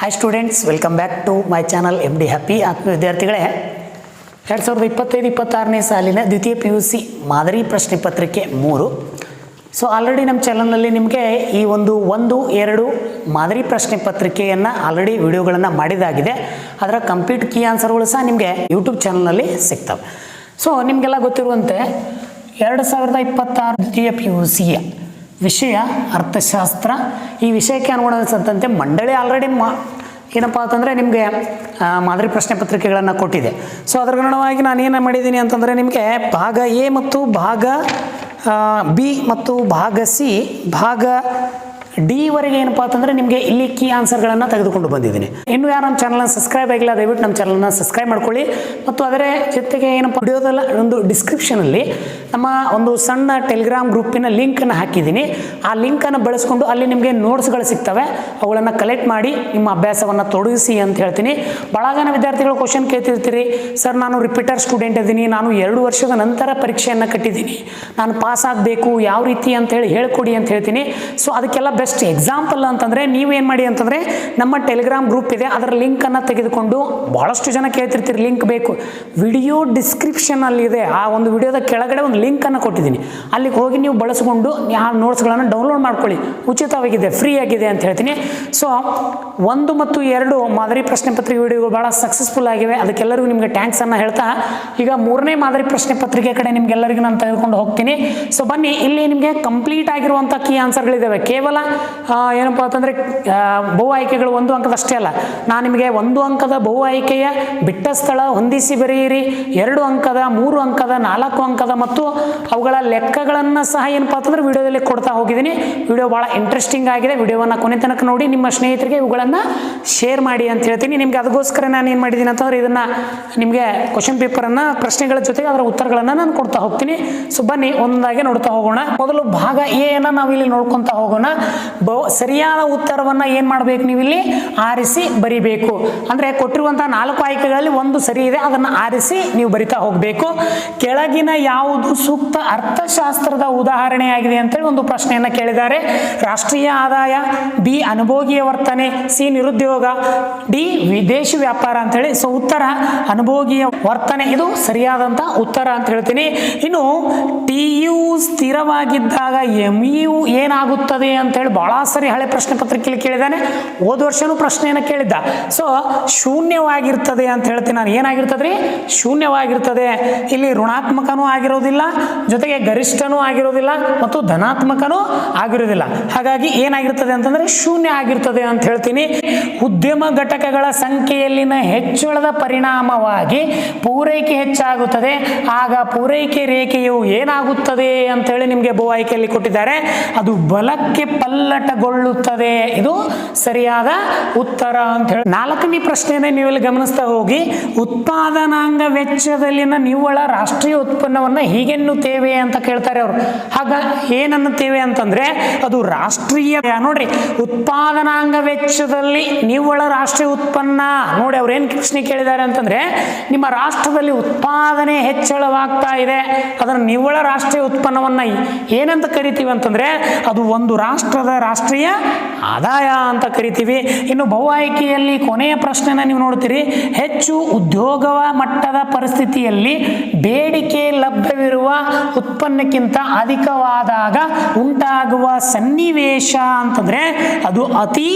Hi students, welcome back to my channel MD happy. ಆತ್ಮೀಯ ವಿದ್ಯಾರ್ಥಿಗಳೇ, 2025-26ನೇ ಸಾಲಿನ ದ್ವಿತೀಯ PUC ಮಾದರಿ ಪ್ರಶ್ನೆ ಪತ್ರಿಕೆ 3. ಸೊ ಆಲ್ರೆಡಿ ನಮ್ಮ ಚಾನಲ್ನಲ್ಲಿ ನಿಮಗೆ ಈ ಒಂದು 1-2 ಮಾದರಿ ಪ್ರಶ್ನೆ ಪತ್ರಿಕೆಯನ್ನು ಆಲ್ರೆಡಿ ವಿಡಿಯೋಗಳನ್ನು ಮಾಡಿದಾಗಿದೆ. ಅದರ ಕಂಪ್ಲೀಟ್ ಕೀ ಆನ್ಸರ್ಗಳು ಸಹ ನಿಮಗೆ ಯೂಟ್ಯೂಬ್ ಚಾನಲ್ನಲ್ಲಿ ಸಿಗ್ತವೆ. ಸೊ ನಿಮಗೆಲ್ಲ ಗೊತ್ತಿರುವಂತೆ 2026 ದ್ವಿತೀಯ PUCಯ ವಿಷಯ ಅರ್ಥಶಾಸ್ತ್ರ. ಈ ವಿಷಯಕ್ಕೆ ಅನುಗುಣವಾದಂತೆ ಮಂಡಳಿ ಆಲ್ರೆಡಿ ಏನಪ್ಪ ಅಂತಂದರೆ ನಿಮಗೆ ಮಾದರಿ ಪ್ರಶ್ನೆ ಪತ್ರಿಕೆಗಳನ್ನು ಕೊಟ್ಟಿದೆ. ಸೊ ಅದರ ಕಾರಣವಾಗಿ ನಾನು ಏನು ಮಾಡಿದ್ದೀನಿ ಅಂತಂದರೆ ನಿಮಗೆ ಭಾಗ ಎ ಮತ್ತು ಭಾಗ ಬಿ ಮತ್ತು ಭಾಗ ಸಿ, ಭಾಗ ಡಿವರೆಗೆ ಏನಪ್ಪ ಅಂತಂದರೆ ನಿಮಗೆ ಇಲ್ಲಿ ಕೀ ಆನ್ಸರ್ಗಳನ್ನು ತೆಗೆದುಕೊಂಡು ಬಂದಿದ್ದೀನಿ. ಇನ್ನು ಯಾರು ನಮ್ಮ ಚಾನಲ್ನ ಸಬ್ಸ್ಕ್ರೈಬ್ ಆಗಿಲ್ಲ, ದಯವಿಟ್ಟು ನಮ್ಮ ಚಾನಲ್ನ ಸಬ್ಸ್ಕ್ರೈಬ್ ಮಾಡ್ಕೊಳ್ಳಿ. ಮತ್ತು ಅದರ ಜೊತೆಗೆ ಏನಪ್ಪ ವಿಡಿಯೋದಲ್ಲ ಒಂದು ಡಿಸ್ಕ್ರಿಪ್ಷನಲ್ಲಿ ನಮ್ಮ ಒಂದು ಸಣ್ಣ ಟೆಲಿಗ್ರಾಮ್ ಗ್ರೂಪಿನ ಲಿಂಕನ್ನು ಹಾಕಿದ್ದೀನಿ. ಆ ಲಿಂಕನ್ನು ಬಳಸ್ಕೊಂಡು ಅಲ್ಲಿ ನಿಮಗೆ ನೋಟ್ಸ್ಗಳು ಸಿಗ್ತವೆ, ಅವುಗಳನ್ನು ಕಲೆಕ್ಟ್ ಮಾಡಿ ನಿಮ್ಮ ಅಭ್ಯಾಸವನ್ನು ತೊಡಗಿಸಿ ಅಂತ ಹೇಳ್ತೀನಿ. ಭಾಳ ಜನ ವಿದ್ಯಾರ್ಥಿಗಳು ಕ್ವಶನ್ ಕೇಳ್ತಿರ್ತೀರಿ, ಸರ್ ನಾನು ರಿಪೀಟರ್ ಸ್ಟೂಡೆಂಟ್ ಇದ್ದೀನಿ, ನಾನು 2 ವರ್ಷದ ನಂತರ ಪರೀಕ್ಷೆಯನ್ನು ಕಟ್ಟಿದ್ದೀನಿ, ನಾನು ಪಾಸ್ ಆಗಬೇಕು, ಯಾವ ರೀತಿ ಅಂತೇಳಿ ಹೇಳ್ಕೊಡಿ ಅಂತ ಹೇಳ್ತೀನಿ. ಸೊ ಅದಕ್ಕೆಲ್ಲ ಬೆಸ್ಟ್ ಎಕ್ಸಾಂಪಲ್ ಅಂತಂದರೆ ನೀವೇನು ಮಾಡಿ ಅಂತಂದರೆ ನಮ್ಮ ಟೆಲಿಗ್ರಾಮ್ ಗ್ರೂಪ್ ಇದೆ, ಅದರ ಲಿಂಕನ್ನು ತೆಗೆದುಕೊಂಡು, ಭಾಳಷ್ಟು ಜನ ಕೇಳ್ತಿರ್ತೀರಿ ಲಿಂಕ್ ಬೇಕು, ವಿಡಿಯೋ ಡಿಸ್ಕ್ರಿಪ್ಷನಲ್ಲಿದೆ, ಆ ಒಂದು ವಿಡಿಯೋದ ಕೆಳಗಡೆ ಒಂದು ಲಿಂಕನ್ನು ಕೊಟ್ಟಿದ್ದೀನಿ, ಅಲ್ಲಿಗೆ ಹೋಗಿ ನೀವು ಬಳಸ್ಕೊಂಡು ಆ ನೋಟ್ಸ್ಗಳನ್ನು ಡೌನ್ಲೋಡ್ ಮಾಡ್ಕೊಳ್ಳಿ, ಉಚಿತವಾಗಿದೆ, ಫ್ರೀ ಆಗಿದೆ ಅಂತ ಹೇಳ್ತೀನಿ. ಸೊ 1 ಮತ್ತು 2 ಮಾದರಿ ಪ್ರಶ್ನೆ ಪತ್ರಿಕೆ ವಿಡಿಯೋಗಳು ಭಾಳ ಸಕ್ಸಸ್ಫುಲ್ ಆಗಿವೆ, ಅದಕ್ಕೆಲ್ಲರಿಗೂ ನಿಮಗೆ ಟ್ಯಾಂಕ್ಸನ್ನು ಹೇಳ್ತಾ ಈಗ 3ನೇ ಮಾದರಿ ಪ್ರಶ್ನೆ ಪತ್ರಿಕೆ ಕಡೆ ನಿಮ್ಗೆಲ್ಲರಿಗೂ ನಾನು ತೆಗೆದುಕೊಂಡು ಹೋಗ್ತೀನಿ. ಸೊ ಬನ್ನಿ, ಇಲ್ಲಿ ನಿಮಗೆ ಕಂಪ್ಲೀಟ್ ಆಗಿರುವಂಥ ಕೀ ಆನ್ಸರ್ಗಳಿದ್ದಾವೆ. ಕೇವಲ ಏನಪ್ಪ ಅಂತಂದರೆ ಬಹು ಆಯ್ಕೆಗಳು 1 ಅಂಕದಷ್ಟೇ ಅಲ್ಲ, ನಾನು ನಿಮಗೆ 1 ಅಂಕದ ಬಹು ಆಯ್ಕೆಯ ಬಿಟ್ಟ ಸ್ಥಳ ಹೊಂದಿಸಿ ಬರೆಯಿರಿ, 2 ಅಂಕದ, 3 ಅಂಕದ, 4 ಅಂಕದ ಮತ್ತು ಅವುಗಳ ಲೆಕ್ಕಗಳನ್ನು ಸಹ ಏನಪ್ಪ ಅಂತಂದ್ರೆ ವಿಡಿಯೋದಲ್ಲಿ ಕೊಡ್ತಾ ಹೋಗಿದ್ದೀನಿ. ವಿಡಿಯೋ ಭಾಳ ಇಂಟ್ರೆಸ್ಟಿಂಗ್ ಆಗಿದೆ, ವಿಡಿಯೋವನ್ನು ಕೊನೆ ತನಕ ನೋಡಿ ನಿಮ್ಮ ಸ್ನೇಹಿತರಿಗೆ ಇವುಗಳನ್ನು ಶೇರ್ ಮಾಡಿ ಅಂತ ಹೇಳ್ತೀನಿ. ನಿಮಗೆ ಅದಕ್ಕೋಸ್ಕರ ನಾನು ಏನು ಮಾಡಿದ್ದೀನಿ ಅಂತಂದ್ರೆ ಇದನ್ನು ನಿಮಗೆ ಕ್ವಶನ್ ಪೇಪರನ್ನು ಪ್ರಶ್ನೆಗಳ ಜೊತೆಗೆ ಅದರ ಉತ್ತರಗಳನ್ನು ನಾನು ಕೊಡ್ತಾ ಹೋಗ್ತೀನಿ. ಸೊ ಬನ್ನಿ ಒಂದಾಗೆ ನೋಡ್ತಾ ಹೋಗೋಣ. ಮೊದಲು ಭಾಗ ಎಯನ್ನು ನಾವು ಇಲ್ಲಿ ನೋಡ್ಕೊತಾ ಹೋಗೋಣ. ಸರಿಯಾದ ಉತ್ತರವನ್ನು ಏನು ಮಾಡಬೇಕು, ನೀವು ಇಲ್ಲಿ ಆರಿಸಿ ಬರಿಬೇಕು. ಅಂದರೆ ಕೊಟ್ಟಿರುವಂಥ 4 ಆಯ್ಕೆಗಳಲ್ಲಿ 1 ಸರಿ ಇದೆ, ಅದನ್ನು ಆರಿಸಿ ನೀವು ಬರಿತಾ ಹೋಗಬೇಕು. ಕೆಳಗಿನ ಯಾವುದು ಸೂಕ್ತ ಅರ್ಥಶಾಸ್ತ್ರದ ಉದಾಹರಣೆಯಾಗಿದೆ ಅಂತೇಳಿ ಒಂದು ಪ್ರಶ್ನೆಯನ್ನು ಕೇಳಿದ್ದಾರೆ. ರಾಷ್ಟ್ರೀಯ ಆದಾಯ, ಬಿ ಅನುಭೋಗಿಯ ವರ್ತನೆ, ಸಿ ನಿರುದ್ಯೋಗ, ಡಿ ವಿದೇಶಿ ವ್ಯಾಪಾರ ಅಂತೇಳಿ. ಸೊ ಉತ್ತರ ಅನುಭೋಗಿಯ ವರ್ತನೆ, ಇದು ಸರಿಯಾದಂಥ ಉತ್ತರ ಅಂತ ಹೇಳ್ತೀನಿ. ಇನ್ನು TU ಸ್ಥಿರವಾಗಿದ್ದಾಗ MU ಏನಾಗುತ್ತದೆ ಅಂತೇಳಿ ಭಾಳ ಸರಿ ಹಳೆ ಪ್ರಶ್ನೆ ಪತ್ರಿಕೆಯಲ್ಲಿ ಕೇಳಿದ್ದಾನೆ. ಹೋದ ವರ್ಷನೂ ಪ್ರಶ್ನೆಯನ್ನು ಕೇಳಿದ್ದ. ಸೊ ಶೂನ್ಯವಾಗಿರ್ತದೆ ಅಂತ ಹೇಳ್ತೀನಿ ನಾನು. ಏನಾಗಿರ್ತದೆ ರೀ? ಶೂನ್ಯವಾಗಿರ್ತದೆ. ಇಲ್ಲಿ ಋಣಾತ್ಮಕನೂ ಆಗಿರೋದಿಲ್ಲ, ಜೊತೆಗೆ ಗರಿಷ್ಠನೂ ಆಗಿರೋದಿಲ್ಲ ಮತ್ತು ಧನಾತ್ಮಕನೂ ಆಗಿರೋದಿಲ್ಲ. ಹಾಗಾಗಿ ಏನಾಗಿರ್ತದೆ ಅಂತಂದರೆ ಶೂನ್ಯ ಆಗಿರ್ತದೆ ಅಂತ ಹೇಳ್ತೀನಿ. ಉದ್ಯಮ ಘಟಕಗಳ ಸಂಖ್ಯೆಯಲ್ಲಿನ ಹೆಚ್ಚಳದ ಪರಿಣಾಮವಾಗಿ ಪೂರೈಕೆ ಹೆಚ್ಚಾಗುತ್ತದೆ, ಆಗ ಪೂರೈಕೆ ರೇಖೆಯು ಏನಾಗುತ್ತದೆ ಅಂತೇಳಿ ನಿಮಗೆ ಬಹು ಆಯ್ಕೆಯಲ್ಲಿ ಕೊಟ್ಟಿದ್ದಾರೆ. ಅದು ಬಲಕ್ಕೆ ಪಲ್ಲಟಗೊಳ್ಳುತ್ತದೆ. ಇದು ಸರಿಯಾದ ಉತ್ತರ ಅಂತ ಹೇಳಿ. 4ನೇ ಪ್ರಶ್ನೆಯನ್ನು ನೀವು ಇಲ್ಲಿ ಗಮನಿಸ್ತಾ ಹೋಗಿ. ಉತ್ಪಾದನಾಂಗ ವೆಚ್ಚದಲ್ಲಿನ ನಿವ್ವಳ ರಾಷ್ಟ್ರೀಯ ಉತ್ಪನ್ನವನ್ನು ಹೀಗೆನ್ನುತ್ತೇವೆ ಅಂತ ಕೇಳ್ತಾರೆ ಅವರು. ಆಗ ಏನನ್ನುತ್ತೇವೆ ಅಂತಂದ್ರೆ ಅದು ರಾಷ್ಟ್ರೀಯ. ನೋಡ್ರಿ, ಉತ್ಪಾದನಾಂಗ ವೆಚ್ಚದಲ್ಲಿ ನಿವ್ವಳ ರಾಷ್ಟ್ರೀಯ ಉತ್ಪನ್ನ. ನೋಡಿ ಅವ್ರು ಏನು ಪ್ರಶ್ನೆ ಕೇಳಿದ್ದಾರೆ ಅಂತಂದ್ರೆ ನಿಮ್ಮ ರಾಷ್ಟ್ರದಲ್ಲಿ ಉತ್ಪಾದನೆ ಹೆಚ್ಚಳವಾಗ್ತಾ ಇದೆ, ಅದರ ನಿವ್ವಳ ರಾಷ್ಟ್ರೀಯ ಉತ್ಪನ್ನವನ್ನು ಏನಂತ ಕರಿತೀವಿ ಅಂತಂದ್ರೆ ಅದು ಒಂದು ರಾಷ್ಟ್ರದ ರಾಷ್ಟ್ರೀಯ ಆದಾಯ ಅಂತ ಕರಿತೀವಿ. ಇನ್ನು ಬಹು ಆಯ್ಕೆಯಲ್ಲಿ ಕೊನೆಯ ಪ್ರಶ್ನೆನ ನೀವು ನೋಡ್ತೀರಿ. ಹೆಚ್ಚು ಉದ್ಯೋಗ ಮಟ್ಟದ ಪರಿಸ್ಥಿತಿಯಲ್ಲಿ ಬೇಡಿಕೆ ಲಭ್ಯವಿರುವ ಉತ್ಪನ್ನಕ್ಕಿಂತ ಅಧಿಕವಾದಾಗ ಉಂಟಾಗುವ ಸನ್ನಿವೇಶ ಅಂತಂದ್ರೆ ಅದು ಅತಿ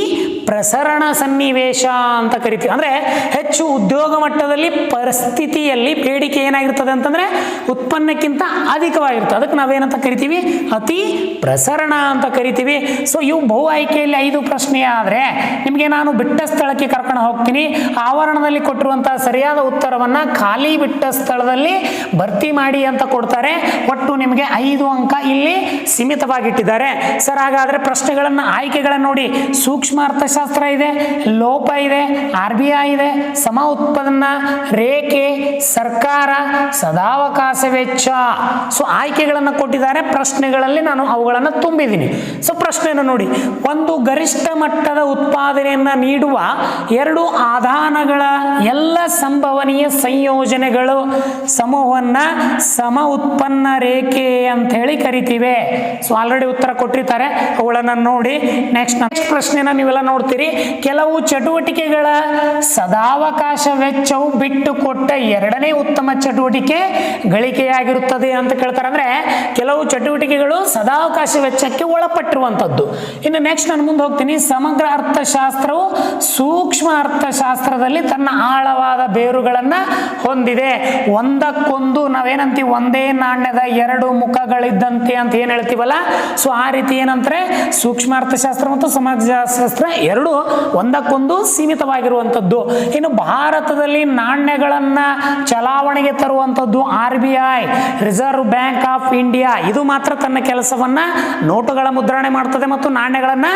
ಪ್ರಸರಣ ಸನ್ನಿವೇಶ ಅಂತ ಕರಿತೀವಿ. ಅಂದ್ರೆ ಹೆಚ್ಚು ಉದ್ಯೋಗ ಮಟ್ಟದಲ್ಲಿ ಪರಿಸ್ಥಿತಿಯಲ್ಲಿ ಬೇಡಿಕೆ ಏನಾಗಿರ್ತದೆ ಅಂತಂದ್ರೆ ಉತ್ಪನ್ನಕ್ಕಿಂತ ಅಧಿಕವಾಗಿರ್ತದೆ, ಅದಕ್ಕೆ ನಾವೇನಂತ ಕರಿತೀವಿ? ಅತಿ ಪ್ರಸರಣ ಅಂತ ಕರಿತೀವಿ. ಸೊ ಇವು ಬಹು ಆಯ್ಕೆಯಲ್ಲಿ 5 ಪ್ರಶ್ನೆ ಆದರೆ ನಿಮಗೆ ನಾನು ಬಿಟ್ಟ ಸ್ಥಳಕ್ಕೆ ಕರ್ಕೊಂಡು ಹೋಗ್ತೀನಿ. ಆವರಣದಲ್ಲಿ ಕೊಟ್ಟಿರುವಂತಹ ಸರಿಯಾದ ಉತ್ತರವನ್ನ ಖಾಲಿ ಬಿಟ್ಟ ಸ್ಥಳದಲ್ಲಿ ಭರ್ತಿ ಮಾಡಿ ಅಂತ ಕೊಡ್ತಾರೆ. ಒಟ್ಟು ನಿಮಗೆ 5 ಅಂಕ ಇಲ್ಲಿ ಸೀಮಿತವಾಗಿಟ್ಟಿದ್ದಾರೆ. ಸರ್ ಹಾಗಾದ್ರೆ ಪ್ರಶ್ನೆಗಳನ್ನ ಆಯ್ಕೆಗಳನ್ನು ನೋಡಿ. ಸೂಕ್ಷ್ಮ ಅರ್ಥಶಾಸ್ತ್ರ ಇದೆ, ಲೋಪ ಇದೆ, RBI ಇದೆ, ಸಮ ಉತ್ಪನ್ನ, ರೇಖೆ, ಸರ್ಕಾರ, ಸದಾವಕಾಶ ವೆಚ್ಚ. ಸೊ ಆಯ್ಕೆಗಳನ್ನು ಕೊಟ್ಟಿದ್ದಾರೆ, ಪ್ರಶ್ನೆಗಳಲ್ಲಿ ನಾನು ಅವುಗಳನ್ನು ತುಂಬಿದ್ದೀನಿ. ಸೊ ಪ್ರಶ್ನೆ ಪ್ರಶ್ನೆಯನ್ನು ನೋಡಿ, ಒಂದು ಗರಿಷ್ಠ ಮಟ್ಟದ ಉತ್ಪಾದನೆಯನ್ನು ನೀಡುವ ಎರಡು ಆಧಾನಗಳ ಎಲ್ಲ ಸಂಭವನೀಯ ಸಂಯೋಜನೆಗಳು ಸಮೂಹವನ್ನ ಸಮ ಉತ್ಪನ್ನ ರೇಖೆ ಅಂತ ಹೇಳಿ ಕರಿತೀವಿ. ಸೊ ಆಲ್ರೆಡಿ ಉತ್ತರ ಕೊಟ್ಟಿರ್ತಾರೆ, ಅವುಗಳನ್ನ ನೋಡಿ. ನೆಕ್ಸ್ಟ್ ಪ್ರಶ್ನೆನ ನೀವೆಲ್ಲ ನೋಡ್ತೀರಿ. ಕೆಲವು ಚಟುವಟಿಕೆಗಳ ಸದಾವಕಾಶ ವೆಚ್ಚವು ಬಿಟ್ಟು ಕೊಟ್ಟ ಎರಡನೇ ಉತ್ತಮ ಚಟುವಟಿಕೆ ಗಳಿಕೆಯಾಗಿರುತ್ತದೆ ಅಂತ ಕೇಳ್ತಾರೆ. ಅಂದ್ರೆ ಕೆಲವು ಚಟುವಟಿಕೆಗಳು ಸದಾವಕಾಶ ವೆಚ್ಚಕ್ಕೆ ಒಳಪಟ್ಟಿರುವಂತದ್ದು. ಇನ್ನು ನೆಕ್ಸ್ಟ್ ನಾನು ಮುಂದೆ ಹೋಗ್ತೀನಿ. ಸಮಗ್ರ ಅರ್ಥಶಾಸ್ತ್ರವು ಸೂಕ್ಷ್ಮ ಅರ್ಥಶಾಸ್ತ್ರದಲ್ಲಿ ತನ್ನ ಆಳವಾದ ಬೇರುಗಳನ್ನ ಹೊಂದಿದೆ. ಒಂದಕ್ಕೊಂದು ನಾವೇನಂತೀವಿ, ಒಂದೇ ನಾಣ್ಯದ ಎರಡು ಮುಖಗಳಿದ್ದಂತೆ ಅಂತ ಏನ್ ಹೇಳ್ತೀವಲ್ಲ, ಸೊ ಆ ರೀತಿ ಏನಂದ್ರೆ ಸೂಕ್ಷ್ಮ ಅರ್ಥಶಾಸ್ತ್ರ ಮತ್ತು ಸಮಾಜಶಾಸ್ತ್ರ ಎರಡು ಒಂದಕ್ಕೊಂದು ಸೀಮಿತವಾಗಿರುವಂತದ್ದು. ಇನ್ನು ಭಾರತದಲ್ಲಿ ನಾಣ್ಯಗಳನ್ನ ಚಲಾವಣೆಗೆ ತರುವಂತದ್ದು RBI, reserve bank of India. ಇದು ಮಾತ್ರ ತನ್ನ ಕೆಲಸವನ್ನ ನೋಟುಗಳ ಮುದ್ರಣೆ ಮಾಡ್ತದೆ ಮತ್ತು ನಾಣ್ಯಗಳನ್ನ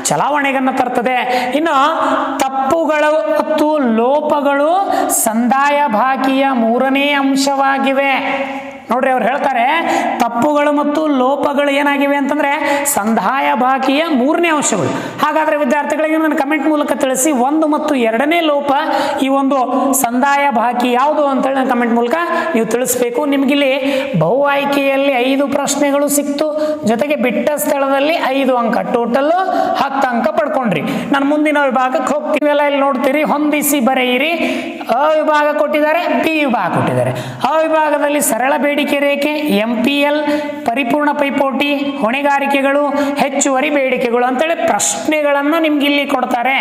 ಚಲಾವಣೆಗನ್ನ ತರ್ತದೆ. ಇನ್ನು ತಪ್ಪುಗಳು ಮತ್ತು ಲೋಪಗಳು ಸಂದಾಯ ಬಾಕಿಯ ಮೂರನೇ ಅಂಶವಾಗಿವೆ. ನೋಡ್ರಿ, ಅವ್ರು ಹೇಳ್ತಾರೆ ತಪ್ಪುಗಳು ಮತ್ತು ಲೋಪಗಳು ಏನಾಗಿವೆ ಅಂತಂದ್ರೆ ಸಂದಾಯ ಬಾಕಿಯ ಮೂರನೇ ಅಂಶಗಳು. ಹಾಗಾದ್ರೆ ವಿದ್ಯಾರ್ಥಿಗಳಿಗೆ ನನ್ನ ಕಮೆಂಟ್ ಮೂಲಕ ತಿಳಿಸಿ, 1 ಮತ್ತು 2ನೇ ಲೋಪ ಈ ಒಂದು ಸಂದಾಯ ಬಾಕಿ ಯಾವುದು ಅಂತೇಳಿ ನನ್ನ ಕಮೆಂಟ್ ಮೂಲಕ ನೀವು ತಿಳಿಸ್ಬೇಕು. ನಿಮ್ಗಿಲ್ಲಿ ಬಹು ಆಯ್ಕೆಯಲ್ಲಿ 5 ಪ್ರಶ್ನೆಗಳು ಸಿಕ್ತು, ಜೊತೆಗೆ ಬಿಟ್ಟ ಸ್ಥಳದಲ್ಲಿ 5 ಅಂಕ, ಟೋಟಲ್ 10 ಅಂಕ ಪಡ್ಕೊಂಡ್ರಿ. ನಾನು ಮುಂದಿನ ವಿಭಾಗಕ್ಕೆ ಹೋಗ್ತೀವಿ. ಎಲ್ಲ ಇಲ್ಲಿ ನೋಡ್ತೀರಿ, ಹೊಂದಿಸಿ ಬರೆಯಿರಿ. ಅ ವಿಭಾಗ ಕೊಟ್ಟಿದ್ದಾರೆ, ಬಿ ವಿಭಾಗ ಕೊಟ್ಟಿದ್ದಾರೆ. ಅ ವಿಭಾಗದಲ್ಲಿ ಸರಳ ಬೇಡಿಕೆ ರೇಖೆ, MPL, ಪರಿಪೂರ್ಣ ಪೈಪೋಟಿ, ಹೊಣೆಗಾರಿಕೆಗಳು, ಹೆಚ್ಚುವರಿ ಬೇಡಿಕೆಗಳು ಅಂತೇಳಿ ಪ್ರಶ್ನೆಗಳನ್ನ ನಿಮ್ಗೆ ಇಲ್ಲಿ ಕೊಡ್ತಾರೆ.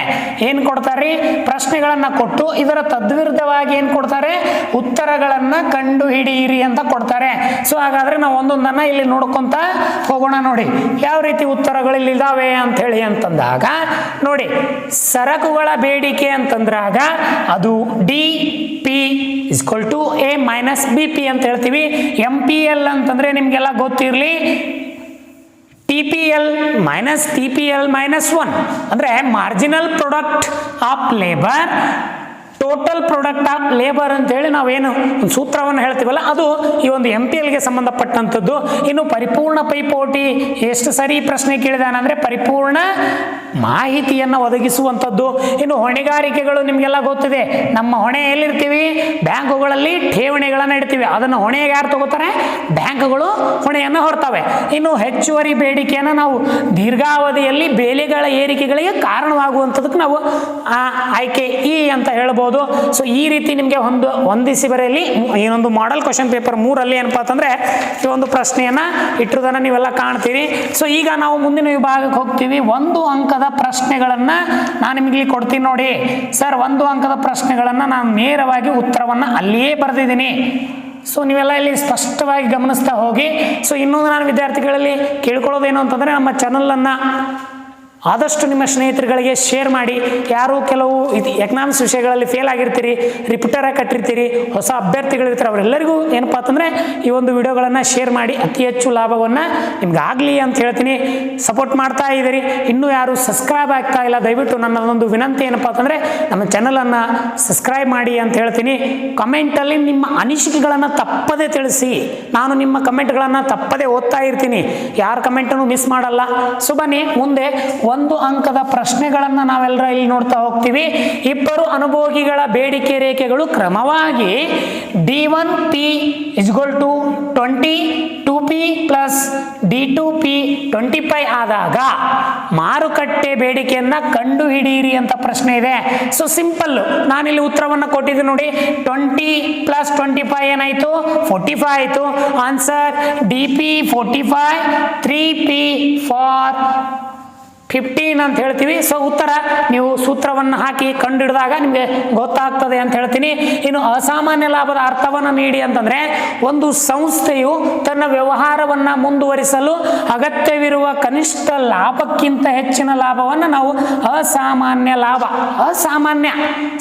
ಏನ್ ಕೊಡ್ತಾರೆ? ಪ್ರಶ್ನೆಗಳನ್ನ ಕೊಟ್ಟು ಇದರ ತದ್ವಿರುದ್ಧವಾಗಿ ಏನ್ ಕೊಡ್ತಾರೆ? ಉತ್ತರಗಳನ್ನ ಕಂಡು ಹಿಡಿಯಿರಿ ಅಂತ ಕೊಡ್ತಾರೆ. ಸೊ ಹಾಗಾದ್ರೆ ನಾವು ಒಂದೊಂದನ್ನ ಇಲ್ಲಿ ನೋಡ್ಕೊಂತ ಹೋಗೋಣ. ನೋಡಿ ಯಾವ ರೀತಿ ಉತ್ತರಗಳು ಇಲ್ಲಿ ಇದಾವೆ ಅಂತ ಹೇಳಿ ಅಂತಂದಾಗ ನೋಡಿ, ಸರಕುಗಳ ಬೇಡಿಕೆ ಅಂತಂದ್ರಾಗ ಅದು DP = A - BP ಅಂತ ಹೇಳ್ತೀವಿ. MPL ಅಂತಂದ್ರೆ ನಿಮ್ಗೆಲ್ಲ ಗೊತ್ತಿರಲಿ, TPL - TPL -1 ಅಂದ್ರೆ marginal product of labour, total product of labour ಅಂತ ಹೇಳಿ ನಾವೇನು ಒಂದು ಸೂತ್ರವನ್ನು ಹೇಳ್ತೀವಲ್ಲ, ಅದು ಈ ಒಂದು MPLಗೆ ಸಂಬಂಧಪಟ್ಟಂಥದ್ದು. ಇನ್ನು ಪರಿಪೂರ್ಣ ಪೈಪೋಟಿ ಎಷ್ಟು ಸರಿ ಪ್ರಶ್ನೆ ಕೇಳಿದಾನಂದ್ರೆ ಪರಿಪೂರ್ಣ ಮಾಹಿತಿಯನ್ನು ಒದಗಿಸುವಂಥದ್ದು. ಇನ್ನು ಹೊಣೆಗಾರಿಕೆಗಳು ನಿಮಗೆಲ್ಲ ಗೊತ್ತಿದೆ, ನಮ್ಮ ಹೊಣೆ ಎಲ್ಲಿರ್ತೀವಿ? ಬ್ಯಾಂಕುಗಳಲ್ಲಿ ಠೇವಣಿಗಳನ್ನು ಇಡ್ತೀವಿ, ಅದನ್ನು ಹೊಣೆಗೆ ಯಾರು ತಗೋತಾರೆ? ಬ್ಯಾಂಕುಗಳು ಹೊಣೆಯನ್ನು ಹೊರ್ತವೆ. ಇನ್ನು ಹೆಚ್ಚುವರಿ ಬೇಡಿಕೆಯನ್ನು ನಾವು ದೀರ್ಘಾವಧಿಯಲ್ಲಿ ಬೆಲೆಗಳ ಏರಿಕೆಗಳಿಗೆ ಕಾರಣವಾಗುವಂಥದಕ್ಕೆ ನಾವು ಆಯ್ಕೆ E ಅಂತ ಹೇಳ್ಬೋದು. ಸೊ ಈ ರೀತಿ ನಿಮಗೆ ಹೊಂದಿಸಿ ಬರೆಯಲಿ. ಏನೊಂದು ಮಾಡೆಲ್ ಕ್ವಶನ್ ಪೇಪರ್ 3 ಏನಪ್ಪಾ ಅಂತಂದ್ರೆ ಈ ಒಂದು ಪ್ರಶ್ನೆಯನ್ನ ಇಟ್ಟಿರೋದನ್ನ ನೀವೆಲ್ಲ ಕಾಣ್ತೀರಿ. ಸೊ ಈಗ ನಾವು ಮುಂದಿನ ವಿಭಾಗಕ್ಕೆ ಹೋಗ್ತೀವಿ. 1 ಅಂಕದ ಪ್ರಶ್ನೆಗಳನ್ನ ನಾನು ನಿಮಗೆ ಕೊಡ್ತೀನಿ ನೋಡಿ. ಸರ್ 1 ಅಂಕದ ಪ್ರಶ್ನೆಗಳನ್ನ ನಾನು ನೇರವಾಗಿ ಉತ್ತರವನ್ನ ಅಲ್ಲಿಯೇ ಬರೆದಿದ್ದೀನಿ. ಸೊ ನೀವೆಲ್ಲ ಇಲ್ಲಿ ಸ್ಪಷ್ಟವಾಗಿ ಗಮನಿಸ್ತಾ ಹೋಗಿ. ಸೊ ಇನ್ನೊಂದು ನಾನು ವಿದ್ಯಾರ್ಥಿಗಳಲ್ಲಿ ಕೇಳ್ಕೊಳ್ಳೋದೇನು ಅಂತಂದ್ರೆ, ನಮ್ಮ ಚಾನಲನ್ನು ಆದಷ್ಟು ನಿಮ್ಮ ಸ್ನೇಹಿತರುಗಳಿಗೆ ಶೇರ್ ಮಾಡಿ. ಯಾರು ಕೆಲವು ಎಕನಾಮಿಕ್ಸ್ ವಿಷಯಗಳಲ್ಲಿ ಫೇಲ್ ಆಗಿರ್ತೀರಿ, ರಿಪೀಟರ್ ಆಗಿ ಕಟ್ಟಿರ್ತೀರಿ, ಹೊಸ ಅಭ್ಯರ್ಥಿಗಳಿರ್ತಾರೆ, ಅವರೆಲ್ಲರಿಗೂ ಏನಪ್ಪಾ ಅಂತಂದರೆ ಈ ಒಂದು ವಿಡಿಯೋಗಳನ್ನು ಶೇರ್ ಮಾಡಿ ಅತಿ ಹೆಚ್ಚು ಲಾಭವನ್ನು ನಿಮ್ಗೆ ಆಗಲಿ ಅಂತ ಹೇಳ್ತೀನಿ. ಸಪೋರ್ಟ್ ಮಾಡ್ತಾ ಇದ್ದೀರಿ. ಇನ್ನೂ ಯಾರು ಸಬ್ಸ್ಕ್ರೈಬ್ ಆಗ್ತಾ ಇಲ್ಲ, ದಯವಿಟ್ಟು ನನ್ನದೊಂದು ವಿನಂತಿ ಏನಪ್ಪಾ ಅಂತಂದರೆ ನಮ್ಮ ಚಾನಲನ್ನು ಸಬ್ಸ್ಕ್ರೈಬ್ ಮಾಡಿ ಅಂತ ಹೇಳ್ತೀನಿ. ಕಮೆಂಟಲ್ಲಿ ನಿಮ್ಮ ಅನಿಸಿಕೆಗಳನ್ನು ತಪ್ಪದೇ ತಿಳಿಸಿ. ನಾನು ನಿಮ್ಮ ಕಮೆಂಟ್ಗಳನ್ನು ತಪ್ಪದೇ ಓದ್ತಾ ಇರ್ತೀನಿ, ಯಾರ ಕಮೆಂಟನ್ನು ಮಿಸ್ ಮಾಡಲ್ಲ. ಸೊ ಬನ್ನಿ ಮುಂದೆ 1 ಅಂಕದ ಪ್ರಶ್ನೆಗಳನ್ನು ನಾವೆಲ್ಲರ ಇಲ್ಲಿ ನೋಡ್ತಾ ಹೋಗ್ತೀವಿ. ಇಬ್ಬರು ಅನುಭೋಗಿಗಳ ಬೇಡಿಕೆ ರೇಖೆಗಳು ಕ್ರಮವಾಗಿ D1P = 20, 2P + D2P 25 ಆದಾಗ ಮಾರುಕಟ್ಟೆ ಬೇಡಿಕೆಯನ್ನ ಕಂಡು ಹಿಡಿಯಿರಿ ಅಂತ ಪ್ರಶ್ನೆ ಇದೆ. ಸೊ ಸಿಂಪಲ್, ನಾನಿಲ್ಲಿ ಉತ್ತರವನ್ನು ಕೊಟ್ಟಿದ್ದೀನಿ ನೋಡಿ. 20 + 25 ಏನಾಯ್ತು? 45 ಆಯ್ತು. ಆನ್ಸರ್ DP 45, 3P ಫಾರ್ 15 ಅಂತ ಹೇಳ್ತೀವಿ. ಸೊ ಉತ್ತರ ನೀವು ಸೂತ್ರವನ್ನು ಹಾಕಿ ಕಂಡುಹಿಡಿದಾಗ ನಿಮಗೆ ಗೊತ್ತಾಗ್ತದೆ ಅಂತ ಹೇಳ್ತೀನಿ. ಇನ್ನು ಅಸಾಮಾನ್ಯ ಲಾಭದ ಅರ್ಥವನ್ನು ನೀಡಿ ಅಂತಂದ್ರೆ, ಒಂದು ಸಂಸ್ಥೆಯು ತನ್ನ ವ್ಯವಹಾರವನ್ನು ಮುಂದುವರಿಸಲು ಅಗತ್ಯವಿರುವ ಕನಿಷ್ಠ ಲಾಭಕ್ಕಿಂತ ಹೆಚ್ಚಿನ ಲಾಭವನ್ನು ನಾವು ಅಸಾಮಾನ್ಯ ಲಾಭ,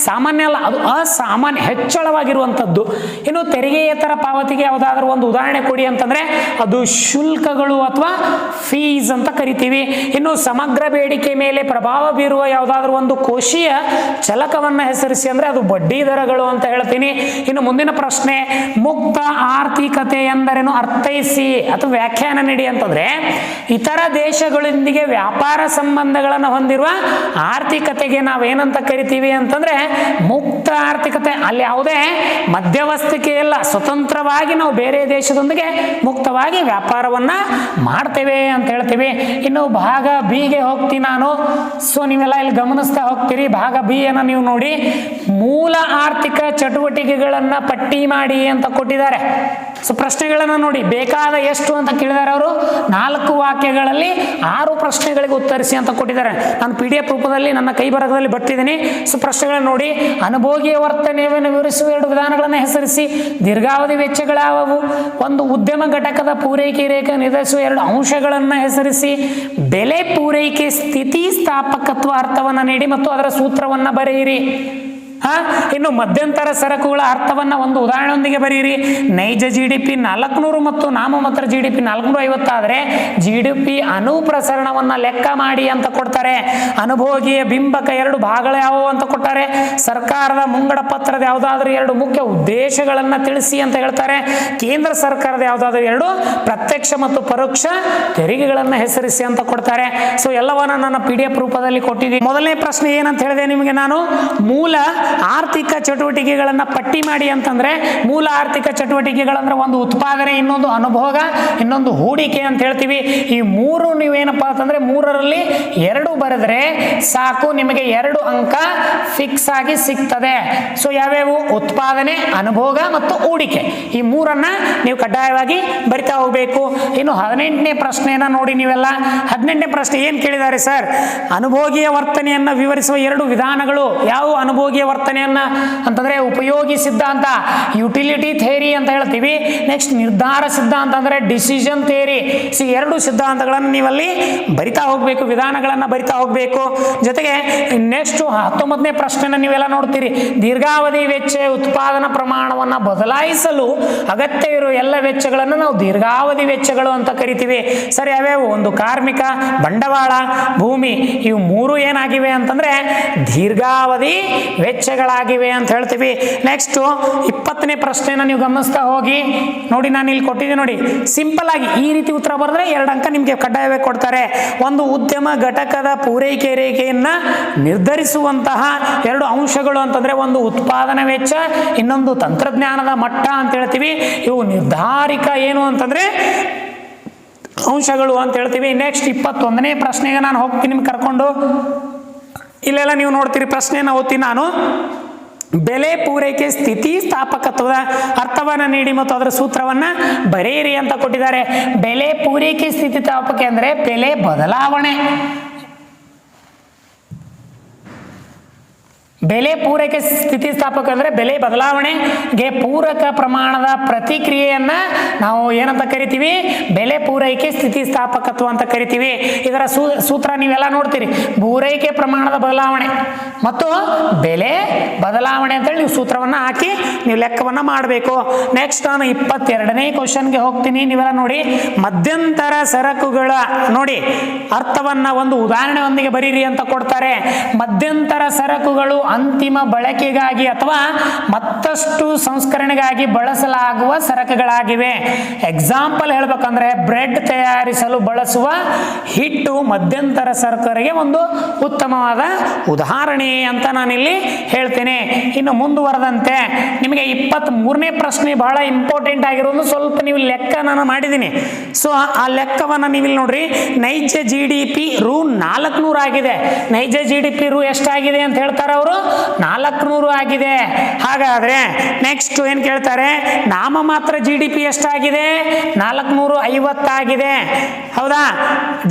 ಸಾಮಾನ್ಯ ಅಲ್ಲ, ಅದು ಅಸಾಮಾನ್ಯ ಹೆಚ್ಚಳವಾಗಿರುವಂಥದ್ದು. ಇನ್ನು ತೆರಿಗೆಯೇತರ ಪಾವತಿಗೆ ಯಾವುದಾದ್ರೂ ಒಂದು ಉದಾಹರಣೆ ಕೊಡಿ ಅಂತಂದ್ರೆ ಅದು ಶುಲ್ಕಗಳು ಅಥವಾ ಫೀಸ್ ಅಂತ ಕರಿತೀವಿ. ಇನ್ನು ಸಮಗ್ರ ಚೌರ ಬೇಡಿಕೆ ಮೇಲೆ ಪ್ರಭಾವ ಬೀರುವ ಯಾವುದಾದ್ರೂ ಒಂದು ಕೋಶೀಯ ಚಲಕವನ್ನು ಹೆಸರಿಸಿ ಅಂದರೆ ಅದು ಬಡ್ಡಿ ದರಗಳು ಅಂತ ಹೇಳ್ತೀನಿ. ಇನ್ನು ಮುಂದಿನ ಪ್ರಶ್ನೆ, ಮುಕ್ತ ಆರ್ಥಿಕತೆ ಎಂದರೇನು ಅರ್ಥೈಸಿ ಅಥವಾ ವ್ಯಾಖ್ಯಾನ ನೀಡಿ ಅಂತಂದ್ರೆ, ಇತರ ದೇಶಗಳೊಂದಿಗೆ ವ್ಯಾಪಾರ ಸಂಬಂಧಗಳನ್ನು ಹೊಂದಿರುವ ಆರ್ಥಿಕತೆಗೆ ನಾವೇನಂತ ಕರಿತೀವಿ ಅಂತಂದ್ರೆ ಮುಕ್ತ ಆರ್ಥಿಕತೆ. ಅಲ್ಲಿ ಯಾವುದೇ ಮಧ್ಯವಸ್ಥಿಕೆ ಇಲ್ಲ, ಸ್ವತಂತ್ರವಾಗಿ ನಾವು ಬೇರೆ ದೇಶದೊಂದಿಗೆ ಮುಕ್ತವಾಗಿ ವ್ಯಾಪಾರವನ್ನ ಮಾಡ್ತೇವೆ ಅಂತ ಹೇಳ್ತೀವಿ. ಇನ್ನು ಭಾಗ ಬಿಗೆ ಹೋಗ್ತೀನಿ ನಾನು. ಸೊ ನೀವೆಲ್ಲ ಇಲ್ಲಿ ಗಮನಿಸ್ತಾ ಹೋಗ್ತೀರಿ. ಭಾಗ ಬಿ ಅನ್ನ ನೀವು ನೋಡಿ, ಮೂಲ ಆರ್ಥಿಕ ಚಟುವಟಿಕೆಗಳನ್ನ ಪಟ್ಟಿ ಮಾಡಿ ಅಂತ ಕೊಟ್ಟಿದ್ದಾರೆ. ಸೊ ಪ್ರಶ್ನೆಗಳನ್ನ ನೋಡಿ, ಬೇಕಾದ ಎಷ್ಟು ಅಂತ ಕೇಳಿದ್ದಾರೆ ಅವರು. 4 ವಾಕ್ಯಗಳಲ್ಲಿ 6 ಪ್ರಶ್ನೆಗಳಿಗೆ ಉತ್ತರಿಸಿ ಅಂತ ಕೊಟ್ಟಿದ್ದಾರೆ. ನಾನು PDF ರೂಪದಲ್ಲಿ ನನ್ನ ಕೈ ಬರಹದಲ್ಲಿ ಬರ್ತಿದ್ದೀನಿ. ಸೊ ಪ್ರಶ್ನೆಗಳನ್ನ ನೋಡಿ, ಅನುಭೋಗಿಯ ವರ್ತನೆಯನ್ನು ವಿವರಿಸುವ 2 ವಿಧಾನಗಳನ್ನು ಹೆಸರಿಸಿ. ದೀರ್ಘಾವಧಿ ವೆಚ್ಚಗಳಾವವು. ಒಂದು ಉದ್ಯಮ ಘಟಕದ ಪೂರೈಕೆ ರೇಖೆ ನಿರ್ಧರಿಸುವ 2 ಅಂಶಗಳನ್ನು ಹೆಸರಿಸಿ. ಬೆಲೆ ಪೂರೈಕೆ ಸ್ಥಿತಿ ಸ್ಥಾಪಕತ್ವ ಅರ್ಥವನ್ನು ನೀಡಿ ಮತ್ತು ಅದರ ಸೂತ್ರವನ್ನು ಬರೆಯಿರಿ. ಇನ್ನು ಮಧ್ಯಂತರ ಸರಕುಗಳ ಅರ್ಥವನ್ನ ಒಂದು ಉದಾಹರಣೆಯೊಂದಿಗೆ ಬರೆಯಿರಿ. ನೈಜ GDP 400 ಮತ್ತು ನಾಮಮಾತ್ರ GDP 450 ಆದರೆ GDP ಅನುಪ್ರಸರಣವನ್ನ ಲೆಕ್ಕ ಮಾಡಿ ಅಂತ ಕೊಡ್ತಾರೆ. ಅನುಭೋಗಿಯ ಬಿಂಬಕ 2 ಭಾಗಗಳು ಯಾವುವು ಅಂತ ಕೊಟ್ಟಾರೆ. ಸರ್ಕಾರದ ಮುಂಗಡ ಪತ್ರದ ಯಾವುದಾದ್ರೂ 2 ಮುಖ್ಯ ಉದ್ದೇಶಗಳನ್ನ ತಿಳಿಸಿ ಅಂತ ಹೇಳ್ತಾರೆ. ಕೇಂದ್ರ ಸರ್ಕಾರದ ಯಾವುದಾದ್ರೂ 2 ಪ್ರತ್ಯಕ್ಷ ಮತ್ತು ಪರೋಕ್ಷ ತೆರಿಗೆಗಳನ್ನ ಹೆಸರಿಸಿ ಅಂತ ಕೊಡ್ತಾರೆ. ಸೊ ಎಲ್ಲವನ್ನ ನನ್ನ PDF ರೂಪದಲ್ಲಿ ಕೊಟ್ಟಿದ್ದೀನಿ. ಮೊದಲನೇ ಪ್ರಶ್ನೆ ಏನಂತ ಹೇಳಿದೆ ನಿಮಗೆ ನಾನು, ಮೂಲ ಆರ್ಥಿಕ ಚಟುವಟಿಕೆಗಳನ್ನ ಪಟ್ಟಿ ಮಾಡಿ ಅಂತಂದ್ರೆ, ಮೂಲ ಆರ್ಥಿಕ ಚಟುವಟಿಕೆಗಳಂದ್ರೆ ಒಂದು ಉತ್ಪಾದನೆ, ಇನ್ನೊಂದು ಅನುಭೋಗ, ಇನ್ನೊಂದು ಹೂಡಿಕೆ ಅಂತ ಹೇಳ್ತೀವಿ. ಈ 3 ನೀವೇನಪ್ಪಾ ಅಂತಂದ್ರೆ 3ರಲ್ಲಿ 2 ಬರೆದ್ರೆ ಸಾಕು, ನಿಮಗೆ 2 ಅಂಕ ಫಿಕ್ಸ್ ಆಗಿ ಸಿಗ್ತದೆ. ಸೊ ಯಾವ್ಯಾವು? ಉತ್ಪಾದನೆ, ಅನುಭೋಗ ಮತ್ತು ಹೂಡಿಕೆ. ಈ 3ಅನ್ನ ನೀವು ಕಡ್ಡಾಯವಾಗಿ ಬರಿತಾ ಹೋಗ್ಬೇಕು. ಇನ್ನು 18ನೇ ಪ್ರಶ್ನೆಯನ್ನ ನೋಡಿ ನೀವೆಲ್ಲ. 18ನೇ ಪ್ರಶ್ನೆ ಏನ್ ಕೇಳಿದ್ದಾರೆ ಸರ್? ಅನುಭೋಗಿಯ ವರ್ತನೆಯನ್ನ ವಿವರಿಸುವ 2 ವಿಧಾನಗಳು ಯಾವುವು? ಅನುಭೋಗಿಯ ವರ್ತನೆಯನ್ನ ಅಂತಂದ್ರೆ ಉಪಯೋಗಿ ಸಿದ್ಧಾಂತ, ಯುಟಿಲಿಟಿ ಥಿಯರಿ ಅಂತ ಹೇಳ್ತೀವಿ. ನೆಕ್ಸ್ಟ್ ನಿರ್ಧಾರ ಸಿದ್ಧಾಂತ ಅಂದ್ರೆ ಡಿಸಿಷನ್ ಥಿಯರಿ. 2 ಸಿದ್ಧಾಂತಗಳನ್ನು ನೀವಲ್ಲಿ ಬರಿತಾ ಹೋಗ್ಬೇಕು, ವಿಧಾನಗಳನ್ನ ಬರಿತಾ ಹೋಗ್ಬೇಕು. ಜೊತೆಗೆ ನೆಕ್ಸ್ಟ್ 19ನೇ ಪ್ರಶ್ನೆನ ನೀವೆಲ್ಲ ನೋಡ್ತೀರಿ. ದೀರ್ಘಾವಧಿ ವೆಚ್ಚ ಉತ್ಪಾದನಾ ಪ್ರಮಾಣವನ್ನ ಬದಲಾಯಿಸಲು ಅಗತ್ಯವಿರುವ ಎಲ್ಲ ವೆಚ್ಚಗಳನ್ನು ನಾವು ದೀರ್ಘಾವಧಿ ವೆಚ್ಚಗಳು ಅಂತ ಕರಿತೀವಿ. ಸರಿ, ಯಾವ್ಯಾವು? ಒಂದು ಕಾರ್ಮಿಕ, ಬಂಡವಾಳ, ಭೂಮಿ. ಇವು 3 ಏನಾಗಿವೆ ಅಂತಂದ್ರೆ ದೀರ್ಘಾವಧಿ ವೆಚ್ಚಗಳಾಗಿವೆ ಅಂತ ಹೇಳ್ತೀವಿ. ನೆಕ್ಸ್ಟ್ 20ನೇ ಪ್ರಶ್ನೆನ ನೀವು ಗಮನಿಸ್ತಾ ಹೋಗಿ ನೋಡಿ. ನಾನು ಇಲ್ಲಿ ಕೊಟ್ಟಿದ್ದೀನಿ ನೋಡಿ. ಸಿಂಪಲ್ ಆಗಿ ಈ ರೀತಿ ಉತ್ತರ ಬರೆದ್ರೆ 2 ಅಂಕ ನಿಮಗೆ ಕಡ್ಡಾಯವಾಗಿ ಕೊಡ್ತಾರೆ. ಒಂದು ಉದ್ಯಮ ಘಟಕದ ಪೂರೈಕೆ ರೇಖೆಯನ್ನ ನಿರ್ಧರಿಸುವಂತಹ 2 ಅಂಶಗಳು ಅಂತಂದ್ರೆ ಒಂದು ಉತ್ಪಾದನಾ ವೆಚ್ಚ, ಇನ್ನೊಂದು ತಂತ್ರಜ್ಞಾನದ ಮಟ್ಟ ಅಂತ ಹೇಳ್ತೀವಿ. ಇವು ನಿರ್ಧಾರಿಕ ಏನು ಅಂತಂದ್ರೆ ಅಂಶಗಳು ಅಂತ ಹೇಳ್ತೀವಿ. ನೆಕ್ಸ್ಟ್ 21ನೇ ಪ್ರಶ್ನೆಗೆ ನಾನು ಹೋಗ್ತೀನಿ ನಿಮ್ಗೆ ಕರ್ಕೊಂಡು. ಇಲ್ಲೆಲ್ಲ ನೀವು ನೋಡ್ತೀರಿ, ಪ್ರಶ್ನೆಯನ್ನು ಓದ್ತೀನಿ ನಾನು. ಬೆಲೆ ಪೂರೈಕೆ ಸ್ಥಿತಿ ಸ್ಥಾಪಕತ್ವದ ಅರ್ಥವನ್ನು ನೀಡಿ ಮತ್ತು ಅದರ ಸೂತ್ರವನ್ನ ಬರೆಯಿರಿ ಅಂತ ಕೊಟ್ಟಿದ್ದಾರೆ. ಬೆಲೆ ಪೂರೈಕೆ ಸ್ಥಿತಿ ಸ್ಥಾಪಕ ಅಂದ್ರೆ ಬೆಲೆ ಬದಲಾವಣೆ. ಬೆಲೆ ಪೂರೈಕೆ ಸ್ಥಿತಿಸ್ಥಾಪಕ ಅಂದರೆ ಬೆಲೆ ಬದಲಾವಣೆಗೆ ಪೂರಕ ಪ್ರಮಾಣದ ಪ್ರತಿಕ್ರಿಯೆಯನ್ನ ನಾವು ಏನಂತ ಕರಿತೀವಿ? ಬೆಲೆ ಪೂರೈಕೆ ಸ್ಥಿತಿಸ್ಥಾಪಕತ್ವ ಅಂತ ಕರಿತೀವಿ. ಇದರ ಸೂತ್ರ ನೀವೆಲ್ಲ ನೋಡ್ತೀರಿ. ಪೂರೈಕೆ ಪ್ರಮಾಣದ ಬದಲಾವಣೆ ಮತ್ತು ಬೆಲೆ ಬದಲಾವಣೆ ಅಂತೇಳಿ ನೀವು ಸೂತ್ರವನ್ನು ಹಾಕಿ ನೀವು ಲೆಕ್ಕವನ್ನು ಮಾಡಬೇಕು. ನೆಕ್ಸ್ಟ್ ನಾನು 22ನೇ ಕ್ವಶನ್ಗೆ ಹೋಗ್ತೀನಿ. ನೀವೆಲ್ಲ ನೋಡಿ, ಮಧ್ಯಂತರ ಸರಕುಗಳ ನೋಡಿ ಅರ್ಥವನ್ನ ಒಂದು ಉದಾಹರಣೆಯೊಂದಿಗೆ ಬರೀರಿ ಅಂತ ಕೊಡ್ತಾರೆ. ಮಧ್ಯಂತರ ಸರಕುಗಳು ಅಂತಿಮ ಬಳಕೆಗಾಗಿ ಅಥವಾ ಮತ್ತಷ್ಟು ಸಂಸ್ಕರಣೆಗಾಗಿ ಬಳಸಲಾಗುವ ಸರಕುಗಳಾಗಿವೆ. ಎಕ್ಸಾಂಪಲ್ ಹೇಳ್ಬೇಕಂದ್ರೆ ಬ್ರೆಡ್ ತಯಾರಿಸಲು ಬಳಸುವ ಹಿಟ್ಟು ಮಧ್ಯಂತರ ಸರಕರಿಗೆ ಒಂದು ಉತ್ತಮವಾದ ಉದಾಹರಣೆ ಅಂತ ನಾನಿಲ್ಲಿ ಹೇಳ್ತೇನೆ. ಇನ್ನು ಮುಂದುವರೆದಂತೆ ನಿಮಗೆ 23ನೇ ಪ್ರಶ್ನೆ ಬಹಳ ಇಂಪಾರ್ಟೆಂಟ್ ಆಗಿರೋದು. ಸ್ವಲ್ಪ ನೀವು ಲೆಕ್ಕ ನಾನು ಮಾಡಿದ್ದೀನಿ. ಸೊ ಆ ಲೆಕ್ಕವನ್ನು ನೀವು ಇಲ್ಲಿ ನೋಡ್ರಿ. ನೈಜ GDP ರು 400 ಆಗಿದೆ. ನೈಜ GDP ರು ಎಷ್ಟಾಗಿದೆ ಅಂತ ಹೇಳ್ತಾರೆ ಅವರು? 400 ಆಗಿದೆ. ಹಾಗಾದ್ರೆ ನೆಕ್ಸ್ಟ್ ಏನ್ ಕೇಳ್ತಾರೆ? ನಾಮಮಾತ್ರ GDP ಎಷ್ಟಾಗಿದೆ? 450 ಆಗಿದೆ. ಹೌದಾ?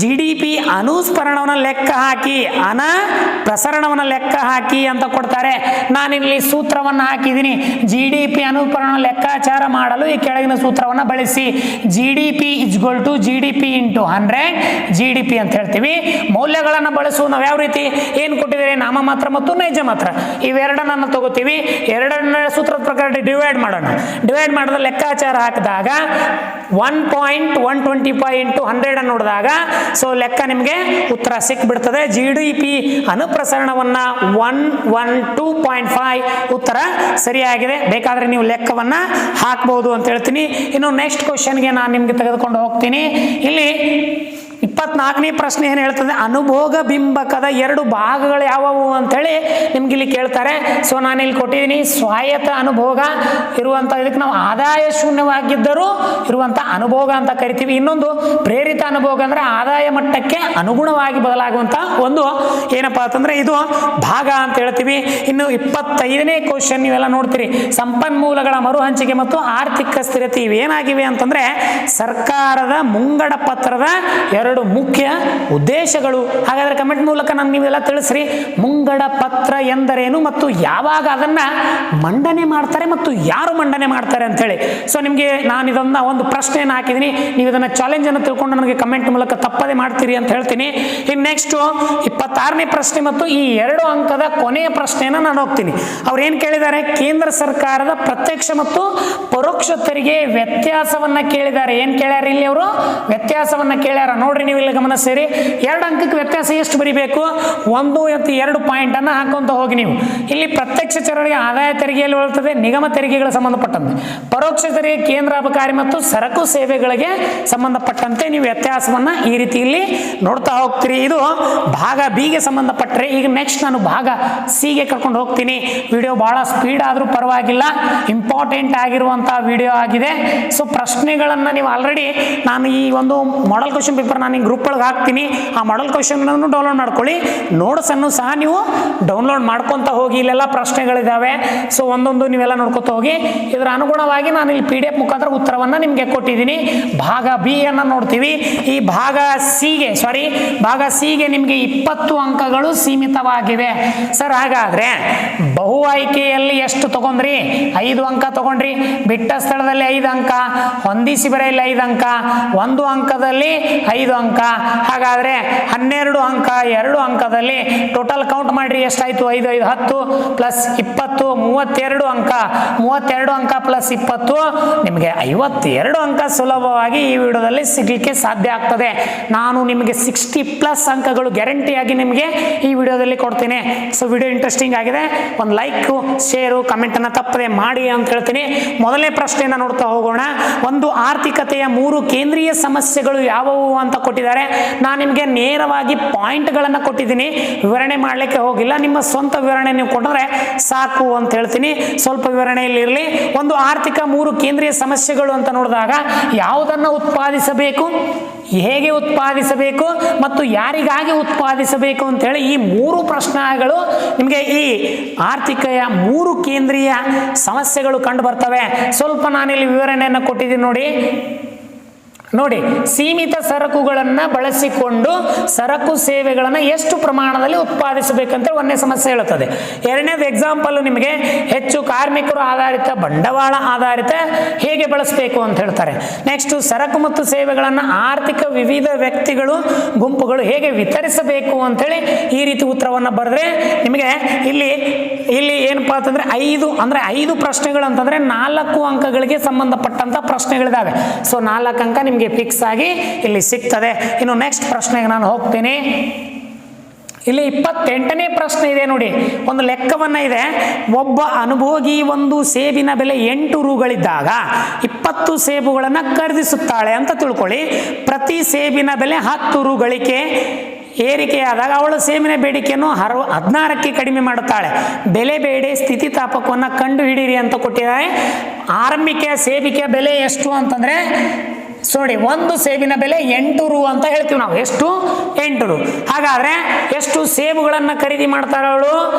GDP ಅನುಸ್ಮರಣವನ್ನ ಲೆಕ್ಕ ಹಾಕಿ, ಪ್ರಸರಣವನ್ನ ಲೆಕ್ಕ ಹಾಕಿ ಅಂತ ಕೊಡ್ತಾರೆ. ನಾನಿಲ್ಲಿ ಸೂತ್ರವನ್ನು ಹಾಕಿದ್ದೀನಿ. GDP ಅನುಸ್ಮರಣ ಲೆಕ್ಕಾಚಾರ ಮಾಡಲು ಈ ಕೆಳಗಿನ ಸೂತ್ರವನ್ನು ಬಳಸಿ. GDP = GDP × 100 GDP ಅಂತ ಹೇಳ್ತೀವಿ. ಮೌಲ್ಯಗಳನ್ನು ಬಳಸುವ ನಾವು ಯಾವ ರೀತಿ ಏನು ಕೊಟ್ಟಿದ್ದಾರೆ? ನಾಮಮಾತ್ರ ಮತ್ತು ನೈಜ ಮಾತ್ರ. ಪತ್ರ ಇವೆರಡನ್ನು ತಗೋತೀವಿ. ಎರಡನ್ನ ಸೂತ್ರದ ಪ್ರಕಾರ ಡಿವೈಡ್ ಮಾಡೋಣ. ಡಿವೈಡ್ ಮಾಡಿದ ಲೆಕ್ಕಾಚಾರ ಹಾಕಿದಾಗ 1.125 ಇಂಟು 100 ಅನ್ನು ನೋಡಿದಾಗ ಸೊ ಲೆಕ್ಕ ನಿಮಗೆ ಉತ್ತರ ಸಿಕ್ಬಿಡ್ತದೆ. GDP ಅನುಪ್ರಸರಣವನ್ನ 112.5 ಉತ್ತರ ಸರಿಯಾಗಿದೆ. ಬೇಕಾದ್ರೆ ನೀವು ಲೆಕ್ಕವನ್ನ ಹಾಕಬಹುದು ಅಂತ ಹೇಳ್ತೀನಿ. ಇನ್ನು ನೆಕ್ಸ್ಟ್ ಕ್ವಶನ್ಗೆ ನಾನು ನಿಮ್ಗೆ ತೆಗೆದುಕೊಂಡು ಹೋಗ್ತೀನಿ. ಇಲ್ಲಿ 24ನೇ ಪ್ರಶ್ನೆ ಏನು ಹೇಳ್ತದೆ, ಅನುಭೋಗ ಬಿಂಬಕದ 2 ಭಾಗಗಳು ಯಾವುವು ಅಂತೇಳಿ ನಿಮ್ಗೆ ಇಲ್ಲಿ ಕೇಳ್ತಾರೆ. ಸೊ ನಾನು ಇಲ್ಲಿ ಕೊಟ್ಟಿದ್ದೀನಿ ಸ್ವಾಯತ್ತ ಅನುಭೋಗ ಇರುವಂಥ, ಇದಕ್ಕೆ ನಾವು ಆದಾಯ ಶೂನ್ಯವಾಗಿದ್ದರೂ ಇರುವಂಥ ಅನುಭೋಗ ಅಂತ ಕರಿತೀವಿ. ಇನ್ನೊಂದು ಪ್ರೇರಿತ ಅನುಭೋಗ ಅಂದರೆ ಆದಾಯ ಮಟ್ಟಕ್ಕೆ ಅನುಗುಣವಾಗಿ ಬದಲಾಗುವಂಥ ಒಂದು ಏನಪ್ಪ ಅಂತಂದರೆ ಇದು ಭಾಗ ಅಂತ ಹೇಳ್ತೀವಿ. ಇನ್ನು 25ನೇ ಕ್ವಶನ್ ನೀವೆಲ್ಲ ನೋಡ್ತೀರಿ, ಸಂಪನ್ಮೂಲಗಳ ಮರುಹಂಚಿಕೆ ಮತ್ತು ಆರ್ಥಿಕ ಸ್ಥಿರತೆ ಇವೇನಾಗಿವೆ ಅಂತಂದರೆ ಸರ್ಕಾರದ ಮುಂಗಡ ಪತ್ರದ 2 ಮುಖ್ಯ ಉದ್ದೇಶಗಳು. ಹಾಗಾದ್ರೆ ಕಮೆಂಟ್ ಮೂಲಕ ನಮ್ಗೆ ನೀವೆಲ್ಲ ತಿಳಿಸ್ರಿ, ಮುಂಗಡ ಪತ್ರ ಎಂದರೇನು ಮತ್ತು ಯಾವಾಗ ಅದನ್ನ ಮಂಡನೆ ಮಾಡ್ತಾರೆ ಮತ್ತು ಯಾರು ಮಂಡನೆ ಮಾಡ್ತಾರೆ ಅಂತ ಹೇಳಿ. ಸೊ ನಿಮಗೆ ನಾನು ಇದನ್ನ ಒಂದು ಪ್ರಶ್ನೆಯನ್ನು ಹಾಕಿದ್ದೀನಿ, ನೀವು ಇದನ್ನ ಚಾಲೆಂಜ್ ಅನ್ನು ತಿಳ್ಕೊಂಡು ನನಗೆ ಕಮೆಂಟ್ ಮೂಲಕ ತಪ್ಪದೆ ಮಾಡ್ತೀರಿ ಅಂತ ಹೇಳ್ತೀನಿ. ಇನ್ನು ನೆಕ್ಸ್ಟ್ 26ನೇ ಪ್ರಶ್ನೆ ಮತ್ತು ಈ 2 ಅಂಕದ ಕೊನೆಯ ಪ್ರಶ್ನೆಯನ್ನು ನಾನು ಹೋಗ್ತೀನಿ. ಅವ್ರು ಏನು ಕೇಳಿದ್ದಾರೆ, ಕೇಂದ್ರ ಸರ್ಕಾರದ ಪ್ರತ್ಯಕ್ಷ ಮತ್ತು ಪರೋಕ್ಷ ತೆರಿಗೆ ವ್ಯತ್ಯಾಸವನ್ನ ಕೇಳಿದ್ದಾರೆ. ಏನ್ ಕೇಳ್ಯಾರ ಇಲ್ಲಿ ಅವರು, ವ್ಯತ್ಯಾಸವನ್ನ ಕೇಳ್ಯಾರ. ನೋಡ್ರಿ ನೀವು ಇಲ್ಲಿ ಗಮನ ಸೇರಿ, 2 ಅಂಕಕ್ಕೆ ವ್ಯತ್ಯಾಸ ಎಷ್ಟು ಬರೀಬೇಕು, 1 ಮತ್ತು 2 ಪಾಯಿಂಟ್ ಅನ್ನ ಹಾಕೊಂತ ಹೋಗಿ. ನೀವು ಇಲ್ಲಿ ಪ್ರತ್ಯಕ್ಷ ತೆರಿಗೆ ಆದಾಯ ತೆರಿಗೆಯಲ್ಲಿ ಬರುತ್ತದೆ, ನಿಗಮ ತೆರಿಗೆಗಳ ಸಂಬಂಧಪಟ್ಟಂತೆ. ಪರೋಕ್ಷ ತೆರಿಗೆ ಕೇಂದ್ರ ಅಬಕಾರಿ ಮತ್ತು ಸರಕು ಸೇವೆಗಳಿಗೆ ಸಂಬಂಧಪಟ್ಟಂತೆ ನೀವು ವ್ಯತ್ಯಾಸವನ್ನ ಈ ರೀತಿ ಇಲ್ಲಿ ನೋಡ್ತಾ ಹೋಗ್ತೀರಿ. ಇದು ಭಾಗ ಬಿ ಗೆ ಸಂಬಂಧಪಟ್ಟರೆ. ಈಗ ನೆಕ್ಸ್ಟ್ ನಾನು ಭಾಗ ಸಿ ಗೆ ಕರ್ಕೊಂಡು ಹೋಗ್ತೀನಿ. ವಿಡಿಯೋ ಬಹಳ ಸ್ಪೀಡ್ ಆದ್ರೂ ಪರವಾಗಿಲ್ಲ, ಇಂಪಾರ್ಟೆಂಟ್ ಆಗಿರುವಂತಹ ವಿಡಿಯೋ ಆಗಿದೆ. ಸೊ ಪ್ರಶ್ನೆಗಳನ್ನ ನೀವು ಆಲ್ರೆಡಿ ನಾನು ಈ ಒಂದು ಮಾಡೆಲ್ ಕ್ವಶನ್ ಪೇಪರ್ ನಾನು ಗ್ರೂಪ್ ಒಳಗೆ ಹಾಕ್ತೀನಿ. ಆ ಮಾಡೆಲ್ ಕ್ವಶನ್ ಡೌನ್ಲೋಡ್ ಮಾಡ್ಕೊಳ್ಳಿ, ನೋಟ್ಸ್ ಅನ್ನು ಸಹ ನೀವು ಡೌನ್ಲೋಡ್ ಮಾಡ್ಕೊಂತ ಹೋಗಿ. ಇಲ್ಲೆಲ್ಲ ಪ್ರಶ್ನೆಗಳಿದಾವೆ, ಸೊ ಒಂದೊಂದು ನೀವೆಲ್ಲ ನೋಡ್ಕೊತ ಹೋಗಿ. ಇದರ ಅನುಗುಣವಾಗಿ ನಾನು ಇಲ್ಲಿ PDF ಮುಖಾಂತರ ಉತ್ತರವನ್ನ ನಿಮಗೆ ಕೊಟ್ಟಿದ್ದೀನಿ. ಭಾಗ ಬಿ ಅನ್ನ ನೋಡ್ತೀವಿ. ಈ ಭಾಗ ಸಿಗೆ ನಿಮಗೆ 20 ಅಂಕಗಳು ಸೀಮಿತವಾಗಿವೆ. ಸರ್ ಹಾಗಾದ್ರೆ ಬಹು ಆಯ್ಕೆಯಲ್ಲಿ ಎಷ್ಟು ತಗೊಂಡ್ರಿ, 5 ಅಂಕ ತಗೊಂಡ್ರಿ. ಬಿಟ್ಟ ಸ್ಥಳದಲ್ಲಿ 5 ಅಂಕ, ಹೊಂದಿಸಿ ಬರೆಯಲ್ಲಿ 5 ಅಂಕ, 1 ಅಂಕದಲ್ಲಿ 5 ಅಂಕ. ಹಾಗಾದ್ರೆ 12 ಅಂಕ 2 ಅಂಕದಲ್ಲಿ ಟೋಟಲ್ ಕೌಂಟ್ ಮಾಡ್ರಿ ಎಷ್ಟಾಯ್ತು, 5 5 10 ಪ್ಲಸ್ 20 32 ಅಂಕ. 32 ಅಂಕ ಪ್ಲಸ್ 20 ನಿಮಗೆ 52 ಅಂಕ ಸುಲಭವಾಗಿ ಈ ವಿಡಿಯೋದಲ್ಲಿ ಸಿಗ್ಲಿಕ್ಕೆ ಸಾಧ್ಯ ಆಗ್ತದೆ. ನಾನು ನಿಮಗೆ 60+ ಅಂಕಗಳು ಗ್ಯಾರಂಟಿಯಾಗಿ ನಿಮಗೆ ಈ ವಿಡಿಯೋದಲ್ಲಿ ಕೊಡ್ತೀನಿ. ಸೊ ವಿಡಿಯೋ ಇಂಟ್ರೆಸ್ಟಿಂಗ್ ಆಗಿದೆ, ಒಂದು ಲೈಕ್ ಶೇರು ಕಮೆಂಟ್ ಅನ್ನ ತಪ್ಪದೆ ಮಾಡಿ ಅಂತ ಹೇಳ್ತೀನಿ. ಮೊದಲನೇ ಪ್ರಶ್ನೆಯನ್ನು ನೋಡ್ತಾ ಹೋಗೋಣ. ಒಂದು ಆರ್ಥಿಕತೆಯ 3 ಕೇಂದ್ರೀಯ ಸಮಸ್ಯೆಗಳು ಯಾವುವು ಅಂತ ಕೊಟ್ಟಿದ್ದಾರೆ. ನಾನು ನಿಮಗೆ ನೇರವಾಗಿ ಪಾಯಿಂಟ್ಗಳನ್ನು ಕೊಟ್ಟಿದ್ದೀನಿ, ವಿವರಣೆ ಮಾಡಲಿಕ್ಕೆ ಹೋಗಿಲ್ಲ. ನಿಮ್ಮ ಸ್ವಂತ ವಿವರಣೆ ನೀವು ಕೊಟ್ಟರೆ ಸಾಕು ಅಂತ ಹೇಳ್ತೀನಿ. ಸ್ವಲ್ಪ ವಿವರಣೆಯಲ್ಲಿ ಇರಲಿ. ಒಂದು ಆರ್ಥಿಕ 3 ಕೇಂದ್ರೀಯ ಸಮಸ್ಯೆಗಳು ಅಂತ ನೋಡಿದಾಗ ಯಾವುದನ್ನು ಉತ್ಪಾದಿಸಬೇಕು, ಹೇಗೆ ಉತ್ಪಾದಿಸಬೇಕು ಮತ್ತು ಯಾರಿಗಾಗಿ ಉತ್ಪಾದಿಸಬೇಕು ಅಂತ ಹೇಳಿ ಈ 3 ಪ್ರಶ್ನೆಗಳು ನಿಮಗೆ ಈ ಆರ್ಥಿಕೆಯ 3 ಕೇಂದ್ರೀಯ ಸಮಸ್ಯೆಗಳು ಕಂಡು ಬರ್ತವೆ. ಸ್ವಲ್ಪ ನಾನಿಲ್ಲಿ ವಿವರಣೆಯನ್ನು ಕೊಟ್ಟಿದ್ದೀನಿ ನೋಡಿ. ಸೀಮಿತ ಸರಕುಗಳನ್ನು ಬಳಸಿಕೊಂಡು ಸರಕು ಸೇವೆಗಳನ್ನು ಎಷ್ಟು ಪ್ರಮಾಣದಲ್ಲಿ ಉತ್ಪಾದಿಸಬೇಕಂತ ಒಂದನೇ ಸಮಸ್ಯೆ ಹೇಳುತ್ತದೆ. ಎರಡನೇದು ಎಕ್ಸಾಂಪಲ್ ನಿಮಗೆ ಹೆಚ್ಚು ಕಾರ್ಮಿಕರು ಆಧಾರಿತ ಬಂಡವಾಳ ಆಧಾರಿತ ಹೇಗೆ ಬಳಸಬೇಕು ಅಂತ ಹೇಳ್ತಾರೆ. ನೆಕ್ಸ್ಟ್ ಸರಕು ಮತ್ತು ಸೇವೆಗಳನ್ನು ಆರ್ಥಿಕ ವಿವಿಧ ವ್ಯಕ್ತಿಗಳು ಗುಂಪುಗಳು ಹೇಗೆ ವಿತರಿಸಬೇಕು ಅಂತೇಳಿ ಈ ರೀತಿ ಉತ್ತರವನ್ನು ಬರೆದ್ರೆ ನಿಮಗೆ ಇಲ್ಲಿ ಏನಪ್ಪಾ ಅಂತಂದ್ರೆ 5 ಪ್ರಶ್ನೆಗಳು ಅಂತಂದ್ರೆ 4 ಅಂಕಗಳಿಗೆ ಸಂಬಂಧಪಟ್ಟಂತ ಪ್ರಶ್ನೆಗಳಿದಾವೆ. ಸೊ 4 ಅಂಕ ನಿಮಗೆ ಫಿಕ್ಸ್ ಆಗಿ ಇಲ್ಲಿ ಸಿಗ್ತದೆ. ಇನ್ನು ನೆಕ್ಸ್ಟ್ ಪ್ರಶ್ನೆಗೆ ನಾನು ಹೋಗ್ತೀನಿ. ಇಲ್ಲಿ 28ನೇ ಪ್ರಶ್ನೆ ಇದೆ ನೋಡಿ. ಒಂದು ಲೆಕ್ಕವನ್ನ ಇದೆ. ಒಬ್ಬ ಅನುಭೋಗಿ ಒಂದು ಸೇಬಿನ ಬೆಲೆ 8 ರೂಗಳಿದ್ದಾಗ 20 ಸೇಬುಗಳನ್ನು ಖರೀದಿಸುತ್ತಾಳೆ ಅಂತ ತಿಳ್ಕೊಳ್ಳಿ. ಪ್ರತಿ ಸೇಬಿನ ಬೆಲೆ 10 ರೂಗಳಿಗೆ ಏರಿಕೆಯಾದಾಗ ಅವಳು ಸೇಬಿನ ಬೇಡಿಕೆಯನ್ನು 16ಕ್ಕೆ ಕಡಿಮೆ ಮಾಡುತ್ತಾಳೆ. ಬೆಲೆ ಬೇಡೆ ಸ್ಥಿತಿತಾಪಕವನ್ನು ಕಂಡು ಹಿಡೀರಿ ಅಂತ ಕೊಟ್ಟಿದ್ದಾರೆ. ಆರಂಭಿಕ ಸೇಬಿಕೆ ಬೆಲೆ ಎಷ್ಟು ಅಂತಂದ್ರೆ ನೋಡಿ, ಒಂದು ಸೇಬಿನ ಬೆಲೆ 8 ರೂ ಅಂತ ಹೇಳ್ತೀವಿ ನಾವು. ಎಷ್ಟು? 8 ರೂ. ಹಾಗಾದ್ರೆ ಎಷ್ಟು ಸೇಬುಗಳನ್ನು ಖರೀದಿ ಮಾಡ್ತಾಳೆ ಅವಳು?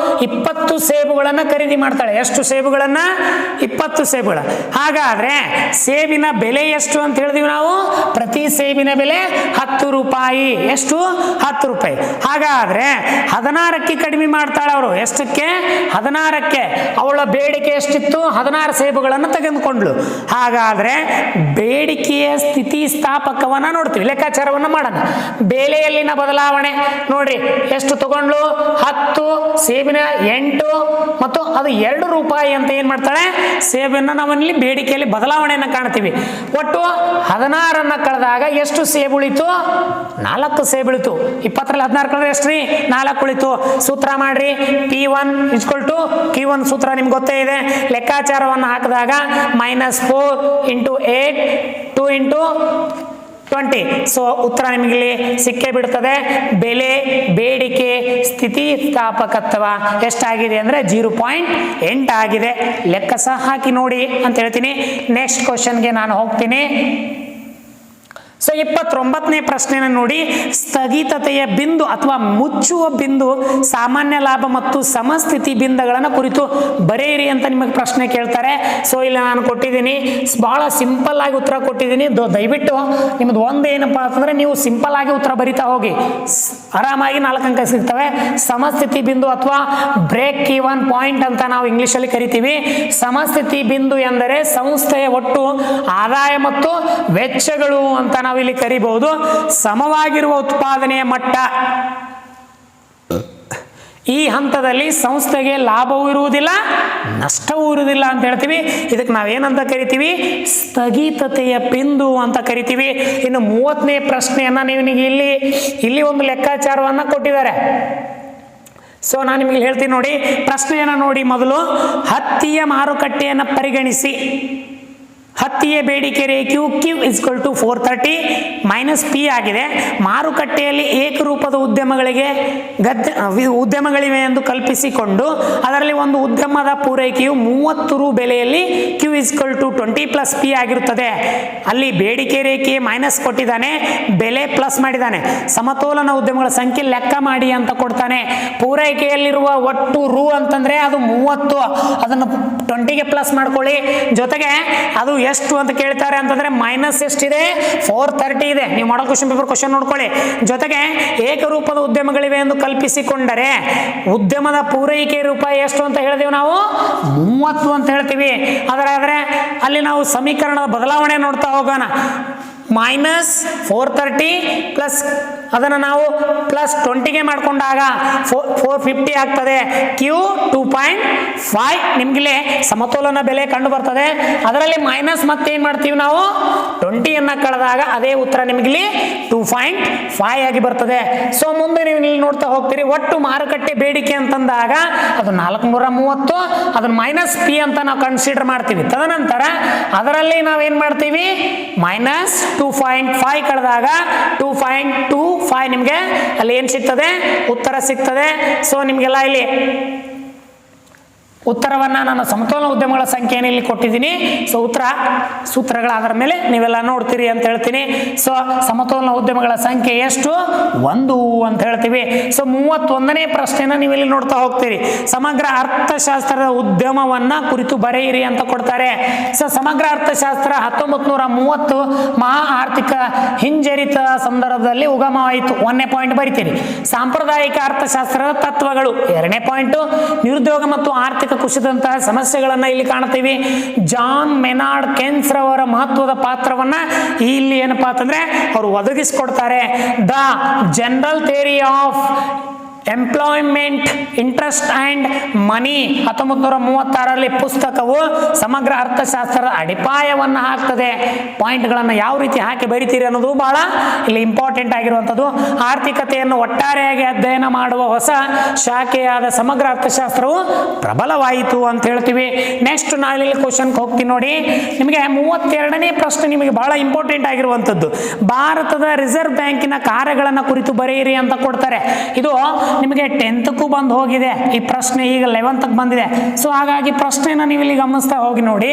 20 ಸೇಬುಗಳನ್ನು ಖರೀದಿ ಮಾಡ್ತಾಳೆ. ಎಷ್ಟು ಸೇಬುಗಳನ್ನ? 20 ಸೇಬುಗಳ. ಹಾಗಾದ್ರೆ ಸೇಬಿನ ಬೆಲೆ ಎಷ್ಟು ಅಂತ ಹೇಳಿದ್ವಿ ನಾವು? ಪ್ರತಿ ಸೇಬಿನ ಬೆಲೆ 10 ರೂಪಾಯಿ. ಎಷ್ಟು? 10 ರೂಪಾಯಿ. ಹಾಗಾದ್ರೆ 16ಕ್ಕೆ ಕಡಿಮೆ ಮಾಡ್ತಾಳೆ ಅವರು. ಎಷ್ಟಕ್ಕೆ? 16ಕ್ಕೆ. ಅವಳ ಬೇಡಿಕೆ ಎಷ್ಟಿತ್ತು? 16 ಸೇಬುಗಳನ್ನು ತೆಗೆದುಕೊಂಡ್ಳು. ಹಾಗಾದ್ರೆ ಬೇಡಿಕೆಯ ಸ್ಥಿತಿಸ್ಥಾಪಕವನ್ನ ನೋಡ್ತೀವಿ, ಲೆಕ್ಕಾಚಾರವನ್ನ ಮಾಡೋಣ. ಬೆಲೆಯಲ್ಲಿನ ಬದಲಾವಣೆ ನೋಡ್ರಿ, ಎಷ್ಟು ತಗೊಂಡ್ಲು 10, ಸೇಬಿನ 8 ಮತ್ತು ಅದು 2 ರೂಪಾಯಿ ಅಂತ ಏನ್ ಮಾಡ್ತಾಳೆ, ಸೇಬನ್ನ ನಾವಲ್ಲಿ ಬೇಡಿಕೆಯಲ್ಲಿ ಬದಲಾವಣೆಯನ್ನ ಕಾಣ್ತೀವಿ. ಒಟ್ಟು 16 ಕಳೆದಾಗ ಎಷ್ಟು ಸೇಬು ಉಳಿತು, 4 ಸೇಬು ಉಳಿತು. 20ರಲ್ಲಿ 16 ಕಳೆದ್ರೆ ಎಷ್ಟ್ರಿ, 4 ಉಳಿತು. ಸೂತ್ರ ಮಾಡ್ರಿ, P1 = Q1 ಸೂತ್ರ ನಿಮ್ಗೆ ಗೊತ್ತೇ ಇದೆ. ಲೆಕ್ಕಾಚಾರವನ್ನು ಹಾಕಿದಾಗ -4 × 8 2 × 20. ಸೊ ಉತ್ತರ ನಿಮಗೆ ಸಿಕ್ಕೇ ಬಿಡ್ತದೆ. ಬೆಲೆ, ಬೇಡಿಕೆ, ಸ್ಥಿತಿಸ್ಥಾಪಕತ್ವ ಎಷ್ಟಾಗಿದೆ ಅಂದ್ರೆ 0.8 ಆಗಿದೆ. ಲೆಕ್ಕ ಸಹ ಹಾಕಿ ನೋಡಿ ಅಂತ ಹೇಳ್ತೀನಿ. ನೆಕ್ಸ್ಟ್ ಕ್ವಶನ್ಗೆ ನಾನು ಹೋಗ್ತೀನಿ. ಸೊ 29ನೇ ಪ್ರಶ್ನೆನ ನೋಡಿ, ಸ್ಥಗಿತತೆಯ ಬಿಂದು ಅಥವಾ ಮುಚ್ಚುವ ಬಿಂದು, ಸಾಮಾನ್ಯ ಲಾಭ ಮತ್ತು ಸಮಸ್ಥಿತಿ ಬಿಂದುಗಳನ್ನು ಕುರಿತು ಬರೆಯಿರಿ ಅಂತ ನಿಮಗೆ ಪ್ರಶ್ನೆ ಕೇಳ್ತಾರೆ. ಸೊ ಇಲ್ಲಿ ನಾನು ಕೊಟ್ಟಿದ್ದೀನಿ, ಬಹಳ ಸಿಂಪಲ್ ಆಗಿ ಉತ್ತರ ಕೊಟ್ಟಿದ್ದೀನಿ. ದಯವಿಟ್ಟು ನಿಮ್ದು ಒಂದು ಏನಪ್ಪಾ ಅಂತಂದ್ರೆ ನೀವು ಸಿಂಪಲ್ ಆಗಿ ಉತ್ತರ ಬರಿತಾ ಹೋಗಿ, ಆರಾಮಾಗಿ 4 ಅಂಕ ಸಿಗ್ತವೆ. ಸಮಸ್ಥಿತಿ ಬಿಂದು ಅಥವಾ ಬ್ರೇಕ್ ಈವನ್ ಪಾಯಿಂಟ್ ಅಂತ ನಾವು ಇಂಗ್ಲಿಷಲ್ಲಿ ಕರಿತೀವಿ. ಸಮಸ್ಥಿತಿ ಬಿಂದು ಎಂದರೆ ಸಂಸ್ಥೆಯ ಒಟ್ಟು ಆದಾಯ ಮತ್ತು ವೆಚ್ಚಗಳು ಅಂತ ನಾವು ಇಲ್ಲಿ ಕರಿಬಹುದು. ಸಮವಾಗಿರುವ ಉತ್ಪಾದನೆಯ ಮಟ್ಟ, ಈ ಹಂತದಲ್ಲಿ ಸಂಸ್ಥೆಗೆ ಲಾಭವೂ ಇರುವುದಿಲ್ಲ, ನಷ್ಟವೂ ಇರುವುದಿಲ್ಲ ಅಂತ ಹೇಳ್ತೀವಿ. ಇದಕ್ಕೆ ನಾವೇನಂತ ಕರಿತೀವಿ, ಸ್ಥಗಿತತೆಯ ಬಿಂದು ಅಂತ ಕರಿತೀವಿ. ಇನ್ನು 30ನೇ ಪ್ರಶ್ನೆಯನ್ನ ನಿಮಗೆ ಇಲ್ಲಿ ಒಂದು ಲೆಕ್ಕಾಚಾರವನ್ನ ಕೊಟ್ಟಿದ್ದಾರೆ. ಸೊ ನಾನು ನಿಮಗೆ ಹೇಳ್ತೀನಿ ನೋಡಿ, ಪ್ರಶ್ನೆಯನ್ನ ನೋಡಿ. ಮೊದಲು ಹತ್ತಿಯ ಮಾರುಕಟ್ಟೆಯನ್ನು ಪರಿಗಣಿಸಿ. ಹತ್ತಿಯ ಬೇಡಿಕೆ ರೇಖೆಯು Q = 430 - P ಆಗಿದೆ. ಮಾರುಕಟ್ಟೆಯಲ್ಲಿ ಏಕರೂಪದ ಉದ್ಯಮಗಳಿವೆ ಎಂದು ಕಲ್ಪಿಸಿಕೊಂಡು ಅದರಲ್ಲಿ ಒಂದು ಉದ್ಯಮದ ಪೂರೈಕೆಯು 30 ರು ಬೆಲೆಯಲ್ಲಿ Q = 20 + P ಆಗಿರುತ್ತದೆ. ಅಲ್ಲಿ ಬೇಡಿಕೆ ರೇಖೆ ಮೈನಸ್ ಕೊಟ್ಟಿದ್ದಾನೆ, ಬೆಲೆ ಪ್ಲಸ್ ಮಾಡಿದ್ದಾನೆ. ಸಮತೋಲನ ಉದ್ಯಮಗಳ ಸಂಖ್ಯೆ ಲೆಕ್ಕ ಮಾಡಿ ಅಂತ ಕೊಡ್ತಾನೆ. ಪೂರೈಕೆಯಲ್ಲಿರುವ ಒಟ್ಟು ರು ಅಂತಂದ್ರೆ ಅದು 30, ಅದನ್ನು 20ಗೆ ಪ್ಲಸ್ ಮಾಡ್ಕೊಳ್ಳಿ. ಜೊತೆಗೆ ಅದು ಎಷ್ಟು ಅಂತ ಕೇಳ್ತಾರೆ ಅಂತಂದ್ರೆ ಮೈನಸ್ ಎಷ್ಟಿದೆ, 430 ಇದೆ. ನೀವು ಮಾಡಲ್ ಕ್ವಶನ್ ಪೇಪರ್ ಕ್ವಶನ್ ನೋಡ್ಕೊಳ್ಳಿ. ಜೊತೆಗೆ ಏಕರೂಪದ ಉದ್ಯಮಗಳಿವೆ ಎಂದು ಕಲ್ಪಿಸಿಕೊಂಡರೆ ಉದ್ಯಮದ ಪೂರೈಕೆ ರೂಪಾಯಿ ಎಷ್ಟು ಅಂತ ಹೇಳಿದೆವು ನಾವು, 30 ಅಂತ ಹೇಳ್ತೀವಿ. ಆದರೆ ಅಲ್ಲಿ ನಾವು ಸಮೀಕರಣದ ಬದಲಾವಣೆ ನೋಡ್ತಾ ಹೋಗೋಣ. -430 ಪ್ಲಸ್ ಅದನ್ನು ನಾವು +20ಗೆ ಮಾಡಿಕೊಂಡಾಗ 450 ಆಗ್ತದೆ. Q 2.5 ನಿಮ್ಗೆ ಸಮತೋಲನ ಬೆಲೆ ಕಂಡು ಬರ್ತದೆ. ಅದರಲ್ಲಿ ಮೈನಸ್ ಮತ್ತೇನ್ ಮಾಡ್ತೀವಿ ನಾವು, 20ಯನ್ನು ಕಳೆದಾಗ ಅದೇ ಉತ್ತರ ನಿಮ್ಗೆ 2.5 ಆಗಿ ಬರ್ತದೆ. ಸೊ ಮುಂದೆ ನೀವು ಇಲ್ಲಿ ನೋಡ್ತಾ ಹೋಗ್ತೀರಿ, ಒಟ್ಟು ಮಾರುಕಟ್ಟೆ ಬೇಡಿಕೆ ಅಂತಂದಾಗ ಅದು 430, ಅದನ್ನ -P ಅಂತ ನಾವು ಕನ್ಸಿಡರ್ ಮಾಡ್ತೀವಿ. ತದನಂತರ ಅದರಲ್ಲಿ ನಾವೇನ್ ಮಾಡ್ತೀವಿ, -2.5 ಕಳೆದಾಗ 2.25 ನಿಮಗೆ ಅಲ್ಲಿ ಏನ್ ಸಿಗ್ತದೆ, ಉತ್ತರ ಸಿಗ್ತದೆ. ಸೊ ನಿಮ್ಗೆಲ್ಲ ಇಲ್ಲಿ ಉತ್ತರವನ್ನ ನಾನು ಸಮತೋಲನ ಉದ್ಯಮಗಳ ಸಂಖ್ಯೆಯನ್ನು ಇಲ್ಲಿ ಕೊಟ್ಟಿದ್ದೀನಿ. ಸೊ ಸೂತ್ರಗಳ ಆಧಾರ ಮೇಲೆ ನೀವೆಲ್ಲ ನೋಡ್ತೀರಿ ಅಂತ ಹೇಳ್ತೀನಿ. ಸೊ ಸಮತೋಲನ ಉದ್ಯಮಗಳ ಸಂಖ್ಯೆ ಎಷ್ಟು, 1 ಅಂತ ಹೇಳ್ತೀವಿ. ಸೊ 31ನೇ ಪ್ರಶ್ನೆನ ನೀವು ಇಲ್ಲಿ ನೋಡ್ತಾ ಹೋಗ್ತೀರಿ. ಸಮಗ್ರ ಅರ್ಥಶಾಸ್ತ್ರದ ಉದ್ಯಮವನ್ನ ಕುರಿತು ಬರೆಯಿರಿ ಅಂತ ಕೊಡ್ತಾರೆ. ಸೊ ಸಮಗ್ರ ಅರ್ಥಶಾಸ್ತ್ರ 1930 ಮಹಾ ಆರ್ಥಿಕ ಹಿಂಜರಿತ ಸಂದರ್ಭದಲ್ಲಿ ಉಗಮವಾಯಿತು. 1ನೇ ಪಾಯಿಂಟ್ ಬರಿತೀರಿ. ಸಾಂಪ್ರದಾಯಿಕ ಅರ್ಥಶಾಸ್ತ್ರದ ತತ್ವಗಳು 2ನೇ ಪಾಯಿಂಟ್. ನಿರುದ್ಯೋಗ ಮತ್ತು ಆರ್ಥಿಕ ಕುಸಿದಂತಹ ಸಮಸ್ಯೆಗಳನ್ನ ಇಲ್ಲಿ ಕಾಣ್ತೀವಿ. ಜಾನ್ ಮೆನಾರ್ಡ್ ಕೇನ್ಸ್ ರವರ ಮಹತ್ವದ ಪಾತ್ರವನ್ನ ಇಲ್ಲಿ ಏನಪ್ಪಾ ಅಂತಂದ್ರೆ ಅವರು ಒದಗಿಸಿಕೊಡ್ತಾರೆ. The general theory of employment, interest and money 1936ರಲ್ಲಿ ಪುಸ್ತಕವು ಸಮಗ್ರ ಅರ್ಥಶಾಸ್ತ್ರದ ಅಡಿಪಾಯವನ್ನು ಹಾಕ್ತದೆ. ಪಾಯಿಂಟ್ಗಳನ್ನು ಯಾವ ರೀತಿ ಹಾಕಿ ಬರಿತೀರಿ ಅನ್ನೋದು ಬಹಳ ಇಲ್ಲಿ ಇಂಪಾರ್ಟೆಂಟ್ ಆಗಿರುವಂಥದ್ದು. ಆರ್ಥಿಕತೆಯನ್ನು ಒಟ್ಟಾರೆಯಾಗಿ ಅಧ್ಯಯನ ಮಾಡುವ ಹೊಸ ಶಾಖೆಯಾದ ಸಮಗ್ರ ಅರ್ಥಶಾಸ್ತ್ರವು ಪ್ರಬಲವಾಯಿತು ಅಂತ ಹೇಳ್ತೀವಿ. ನೆಕ್ಸ್ಟ್ ನಾನು ಇಲ್ಲಿ ಕ್ವಶನ್ಗೆ ಹೋಗ್ತೀನಿ ನೋಡಿ. ನಿಮಗೆ 32ನೇ ಪ್ರಶ್ನೆ ನಿಮಗೆ ಬಹಳ ಇಂಪಾರ್ಟೆಂಟ್ ಆಗಿರುವಂಥದ್ದು. ಭಾರತದ ರಿಸರ್ವ್ ಬ್ಯಾಂಕಿನ ಕಾರ್ಯಗಳನ್ನು ಕುರಿತು ಬರೆಯಿರಿ ಅಂತ ಕೊಡ್ತಾರೆ. ಇದು ನಿಮಗೆ 10ಕ್ಕೂ ಬಂದು ಹೋಗಿದೆ ಈ ಪ್ರಶ್ನೆ, ಈಗ 11ಕ್ಕೆ ಬಂದಿದೆ. ಸೊ ಹಾಗಾಗಿ ಪ್ರಶ್ನೆನ ನೀವು ಇಲ್ಲಿ ಗಮನಿಸ್ತಾ ಹೋಗಿ ನೋಡಿ.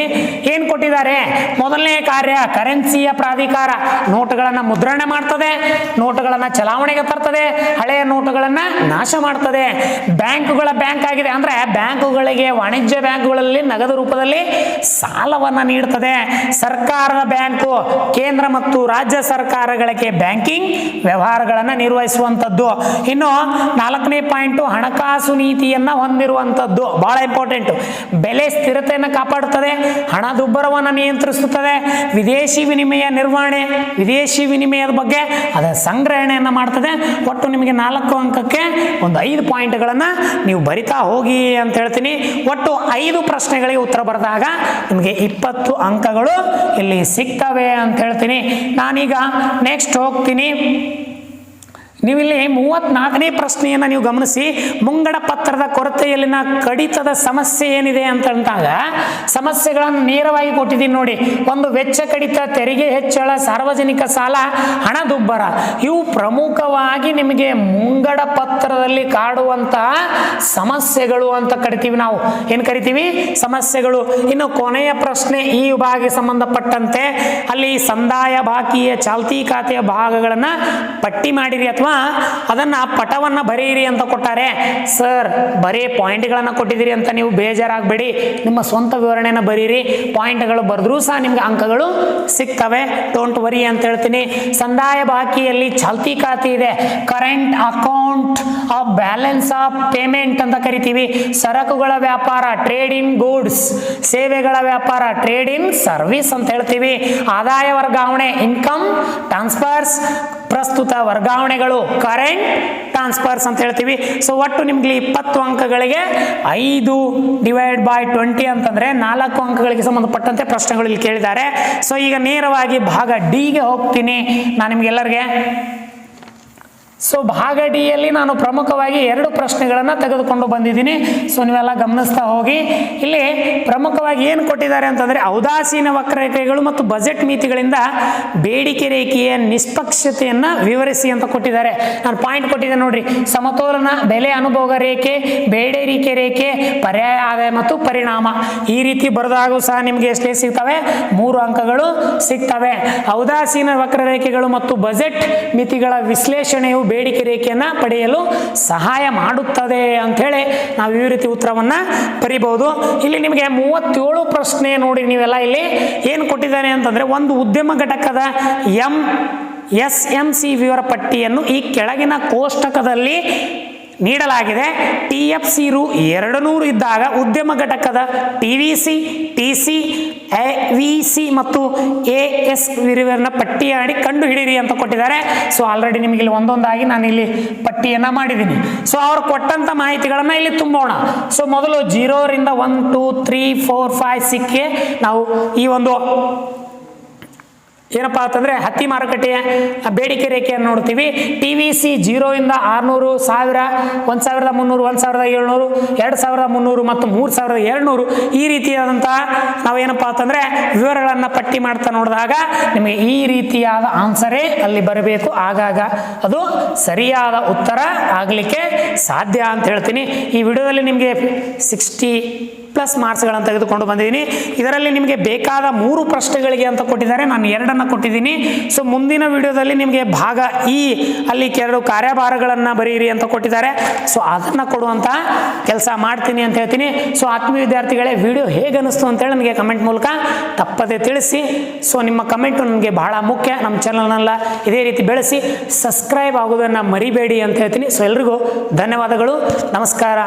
ಏನ್ ಕೊಟ್ಟಿದ್ದಾರೆ, ಮೊದಲನೇ ಕಾರ್ಯ ಕರೆನ್ಸಿಯ ಪ್ರಾಧಿಕಾರ ನೋಟುಗಳನ್ನ ಮುದ್ರಣ ಮಾಡ್ತದೆ, ನೋಟುಗಳನ್ನ ಚಲಾವಣೆಗೆ ತರ್ತದೆ, ಹಳೆಯ ನೋಟುಗಳನ್ನ ನಾಶ ಮಾಡ್ತದೆ. ಬ್ಯಾಂಕುಗಳ ಬ್ಯಾಂಕ್ ಆಗಿದೆ ಅಂದ್ರೆ ಬ್ಯಾಂಕುಗಳಿಗೆ, ವಾಣಿಜ್ಯ ಬ್ಯಾಂಕುಗಳಲ್ಲಿ ನಗದು ರೂಪದಲ್ಲಿ ಸಾಲವನ್ನ ನೀಡುತ್ತದೆ. ಸರ್ಕಾರದ ಬ್ಯಾಂಕು ಕೇಂದ್ರ ಮತ್ತು ರಾಜ್ಯ ಸರ್ಕಾರಗಳಿಗೆ ಬ್ಯಾಂಕಿಂಗ್ ವ್ಯವಹಾರಗಳನ್ನು ನಿರ್ವಹಿಸುವಂಥದ್ದು. ಇನ್ನು 4ನೇ ಪಾಯಿಂಟು ಹಣಕಾಸು ನೀತಿಯನ್ನು ಹೊಂದಿರುವಂಥದ್ದು, ಭಾಳ ಇಂಪಾರ್ಟೆಂಟು. ಬೆಲೆ ಸ್ಥಿರತೆಯನ್ನು ಕಾಪಾಡುತ್ತದೆ, ಹಣದುಬ್ಬರವನ್ನು ನಿಯಂತ್ರಿಸುತ್ತದೆ, ವಿದೇಶಿ ವಿನಿಮಯ ನಿರ್ವಹಣೆ, ವಿದೇಶಿ ವಿನಿಮಯದ ಬಗ್ಗೆ ಅದರ ಸಂಗ್ರಹಣೆಯನ್ನು ಮಾಡ್ತದೆ. ಒಟ್ಟು ನಿಮಗೆ 4 ಅಂಕಕ್ಕೆ ಒಂದು 5 ಪಾಯಿಂಟ್ಗಳನ್ನು ನೀವು ಬರಿತಾ ಹೋಗಿ ಅಂತ ಹೇಳ್ತೀನಿ. ಒಟ್ಟು 5 ಪ್ರಶ್ನೆಗಳಿಗೆ ಉತ್ತರ ಬರೆದಾಗ ನಿಮಗೆ 20 ಅಂಕಗಳು ಇಲ್ಲಿ ಸಿಗ್ತವೆ ಅಂತ ಹೇಳ್ತೀನಿ. ನಾನೀಗ ನೆಕ್ಸ್ಟ್ ಹೋಗ್ತೀನಿ. ನೀವಿಲ್ಲಿ 34ನೇ ಪ್ರಶ್ನೆಯನ್ನು ನೀವು ಗಮನಿಸಿ. ಮುಂಗಡ ಪತ್ರದ ಕೊರತೆಯಲ್ಲಿನ ಕಡಿತದ ಸಮಸ್ಯೆ ಏನಿದೆ ಅಂತಂದಾಗ ಸಮಸ್ಯೆಗಳನ್ನು ನೇರವಾಗಿ ಕೊಟ್ಟಿದ್ದೀನಿ ನೋಡಿ. ಒಂದು ವೆಚ್ಚ ಕಡಿತ, ತೆರಿಗೆ ಹೆಚ್ಚಳ, ಸಾರ್ವಜನಿಕ ಸಾಲ, ಹಣದುಬ್ಬರ, ಇವು ಪ್ರಮುಖವಾಗಿ ನಿಮಗೆ ಮುಂಗಡ ಪತ್ರದಲ್ಲಿ ಕಾಡುವಂತಹ ಸಮಸ್ಯೆಗಳು ಅಂತ ಕರಿತೀವಿ ನಾವು. ಏನು ಕರಿತೀವಿ? ಸಮಸ್ಯೆಗಳು. ಇನ್ನು ಕೊನೆಯ ಪ್ರಶ್ನೆ ಈ ವಿಭಾಗಕ್ಕೆ ಸಂಬಂಧಪಟ್ಟಂತೆ ಅಲ್ಲಿ ಸಂದಾಯ ಬಾಕಿಯ ಚಾಲ್ತಿ ಖಾತೆಯ ಭಾಗಗಳನ್ನು ಪಟ್ಟಿ ಮಾಡಿರಿ ಅಥವಾ ಅದನ್ನ ಪಟವನ್ನ ಬರೆಯಿರಿ ಅಂತ ಕೊಟ್ಟಾರೆ. ಸರ್ ಬರೀ ಪಾಯಿಂಟ್ಗಳನ್ನು ಕೊಟ್ಟಿದ್ದೀರಿ ಅಂತ ನೀವು ಬೇಜಾರಾಗಬೇಡಿ, ನಿಮ್ಮ ಸ್ವಂತ ವಿವರಣೆಯನ್ನು ಬರೀರಿ. ಪಾಯಿಂಟ್ಗಳು ಬರೆದ್ರೂ ಸಹ ನಿಮ್ಗೆ ಅಂಕಗಳು ಸಿಗ್ತವೆ, ಡೋಂಟ್ ವರಿ ಅಂತ ಹೇಳ್ತೀನಿ. ಸಂದಾಯ ಬಾಕಿಯಲ್ಲಿ ಚಾಲ್ತಿ ಖಾತೆ ಇದೆ, current account of balance of payment ಅಂತ ಕರಿತೀವಿ. ಸರಕುಗಳ ವ್ಯಾಪಾರ, ಟ್ರೇಡ್ ಇನ್ ಗೂಡ್ಸ್, ಸೇವೆಗಳ ವ್ಯಾಪಾರ, ಟ್ರೇಡ್ ಇನ್ ಸರ್ವಿಸ್ ಅಂತ ಹೇಳ್ತೀವಿ. ಆದಾಯ ವರ್ಗಾವಣೆ, ಇನ್ಕಮ್ ಟ್ರಾನ್ಸ್ಫರ್ಸ್, ಪ್ರಸ್ತುತ ವರ್ಗಾವಣೆಗಳು, ಕರೆಂಟ್ ಟ್ರಾನ್ಸ್ಫರ್ಸ್ ಅಂತ ಹೇಳ್ತೀವಿ. ಸೊ ಒಟ್ಟು ನಿಮ್ಗೆ 20 ಅಂಕಗಳಿಗೆ 5 / 20 ಅಂತಂದ್ರೆ 4 ಅಂಕಗಳಿಗೆ ಸಂಬಂಧಪಟ್ಟಂತೆ ಪ್ರಶ್ನೆಗಳು ಇಲ್ಲಿ ಕೇಳಿದ್ದಾರೆ. ಸೊ ಈಗ ನೇರವಾಗಿ ಭಾಗ ಡಿಗೆ ಹೋಗ್ತೀನಿ ನಾನು ನಿಮ್ಗೆಲ್ಲರಿಗೆ. ಸೊ ಭಾಗ ಡಿಯಲ್ಲಿ ನಾನು ಪ್ರಮುಖವಾಗಿ 2 ಪ್ರಶ್ನೆಗಳನ್ನು ತೆಗೆದುಕೊಂಡು ಬಂದಿದ್ದೀನಿ. ಸೊ ನೀವೆಲ್ಲ ಗಮನಿಸ್ತಾ ಹೋಗಿ. ಇಲ್ಲಿ ಪ್ರಮುಖವಾಗಿ ಏನು ಕೊಟ್ಟಿದ್ದಾರೆ ಅಂತಂದರೆ ಔದಾಸೀನ ವಕ್ರರೇಖೆಗಳು ಮತ್ತು ಬಜೆಟ್ ಮಿತಿಗಳಿಂದ ಬೇಡಿಕೆ ರೇಖೆಯ ನಿಷ್ಪಕ್ಷತೆಯನ್ನು ವಿವರಿಸಿ ಅಂತ ಕೊಟ್ಟಿದ್ದಾರೆ. ನಾನು ಪಾಯಿಂಟ್ ಕೊಟ್ಟಿದ್ದೆ ನೋಡ್ರಿ. ಸಮತೋಲನ, ಬೆಲೆ ಅನುಭೋಗ ರೇಖೆ, ಬೇಡಿಕೆ ರೇಖೆ, ಪರ್ಯಾಯ ಆದಾಯ ಮತ್ತು ಪರಿಣಾಮ. ಈ ರೀತಿ ಬರೆದಾಗೂ ಸಹ ನಿಮಗೆ ಎಷ್ಟೇ ಸಿಗ್ತವೆ? 3 ಅಂಕಗಳು ಸಿಗ್ತವೆ. ಔದಾಸೀನ ವಕ್ರರೇಖೆಗಳು ಮತ್ತು ಬಜೆಟ್ ಮಿತಿಗಳ ವಿಶ್ಲೇಷಣೆಯು ಬೇಡಿಕೆ ರೇಖೆಯನ್ನು ಪಡೆಯಲು ಸಹಾಯ ಮಾಡುತ್ತದೆ ಅಂಥೇಳಿ ನಾವು ಈ ರೀತಿ ಉತ್ತರವನ್ನು ಬರಿಬಹುದು. ಇಲ್ಲಿ ನಿಮಗೆ 37 ಪ್ರಶ್ನೆ ನೋಡಿ. ನೀವೆಲ್ಲ ಇಲ್ಲಿ ಏನು ಕೊಟ್ಟಿದ್ದಾರೆ ಅಂತಂದರೆ ಒಂದು ಉದ್ಯಮ ಘಟಕದ SMC ವಿವರ ಪಟ್ಟಿಯನ್ನು ಈ ಕೆಳಗಿನ ಕೋಷ್ಟಕದಲ್ಲಿ ನೀಡಲಾಗಿದೆ. TFC ರು 200 ಇದ್ದಾಗ ಉದ್ಯಮ ಘಟಕದ TVC, TC, AVC ಮತ್ತು AS ವಿವರನ ಪಟ್ಟಿಯಾಡಿ ಕಂಡು ಹಿಡಿಯಿರಿ ಅಂತ ಕೊಟ್ಟಿದ್ದಾರೆ. ಸೊ ಆಲ್ರೆಡಿ ನಿಮಗೆ ಇಲ್ಲಿ ಒಂದೊಂದಾಗಿ ನಾನು ಇಲ್ಲಿ ಪಟ್ಟಿಯನ್ನು ಮಾಡಿದ್ದೀನಿ. ಸೊ ಅವ್ರು ಕೊಟ್ಟಂಥ ಮಾಹಿತಿಗಳನ್ನು ಇಲ್ಲಿ ತುಂಬೋಣ. ಸೊ ಮೊದಲು 0 ರಿಂದ 1, 2, 3, 4, 5, 6ಗೆ ನಾವು ಈ ಒಂದು ಏನಪ್ಪ ಅಂತಂದರೆ ಹತ್ತಿ ಮಾರುಕಟ್ಟೆಯ ಬೇಡಿಕೆ ರೇಖೆಯನ್ನು ನೋಡ್ತೀವಿ. TVC 0 ರಿಂದ 600, 1000, 1300, 1700, 2300 ಮತ್ತು 3200 ಈ ರೀತಿಯಾದಂಥ ನಾವೇನಪ್ಪ ಅಂತಂದರೆ ವಿವರಗಳನ್ನು ಪಟ್ಟಿ ಮಾಡ್ತಾ ನೋಡಿದಾಗ ನಿಮಗೆ ಈ ರೀತಿಯಾದ ಆನ್ಸರೇ ಅಲ್ಲಿ ಬರಬೇಕು. ಆಗಾಗ ಅದು ಸರಿಯಾದ ಉತ್ತರ ಆಗಲಿಕ್ಕೆ ಸಾಧ್ಯ ಅಂತ ಹೇಳ್ತೀನಿ. ಈ ವಿಡಿಯೋದಲ್ಲಿ ನಿಮಗೆ 60+ ಮಾರ್ಕ್ಸ್ಗಳನ್ನು ತೆಗೆದುಕೊಂಡು ಬಂದಿದ್ದೀನಿ. ಇದರಲ್ಲಿ ನಿಮಗೆ ಬೇಕಾದ 3 ಪ್ರಶ್ನೆಗಳಿಗೆ ಅಂತ ಕೊಟ್ಟಿದ್ದಾರೆ, ನಾನು 2 ಕೊಟ್ಟಿದ್ದೀನಿ. ಸೊ ಮುಂದಿನ ವಿಡಿಯೋದಲ್ಲಿ ನಿಮಗೆ ಭಾಗ ಅಲ್ಲಿ ಕೆಲವು ಕಾರ್ಯಭಾರಗಳನ್ನು ಬರೀರಿ ಅಂತ ಕೊಟ್ಟಿದ್ದಾರೆ. ಸೊ ಅದನ್ನು ಕೊಡುವಂಥ ಕೆಲಸ ಮಾಡ್ತೀನಿ ಅಂತ ಹೇಳ್ತೀನಿ. ಸೊ ಆತ್ಮೀಯ ವಿದ್ಯಾರ್ಥಿಗಳೇ, ವಿಡಿಯೋ ಹೇಗೆ ಅನಿಸ್ತು ಅಂತೇಳಿ ನನಗೆ ಕಮೆಂಟ್ ಮೂಲಕ ತಪ್ಪದೆ ತಿಳಿಸಿ. ಸೊ ನಿಮ್ಮ ಕಮೆಂಟು ನನಗೆ ಬಹಳ ಮುಖ್ಯ. ನಮ್ಮ ಚಾನಲ್ನೆಲ್ಲ ಇದೇ ರೀತಿ ಬೆಳೆಸಿ ಸಬ್ಸ್ಕ್ರೈಬ್ ಆಗೋದನ್ನು ಮರಿಬೇಡಿ ಅಂತ ಹೇಳ್ತೀನಿ. ಸೊ ಎಲ್ರಿಗೂ ಧನ್ಯವಾದಗಳು, ನಮಸ್ಕಾರ.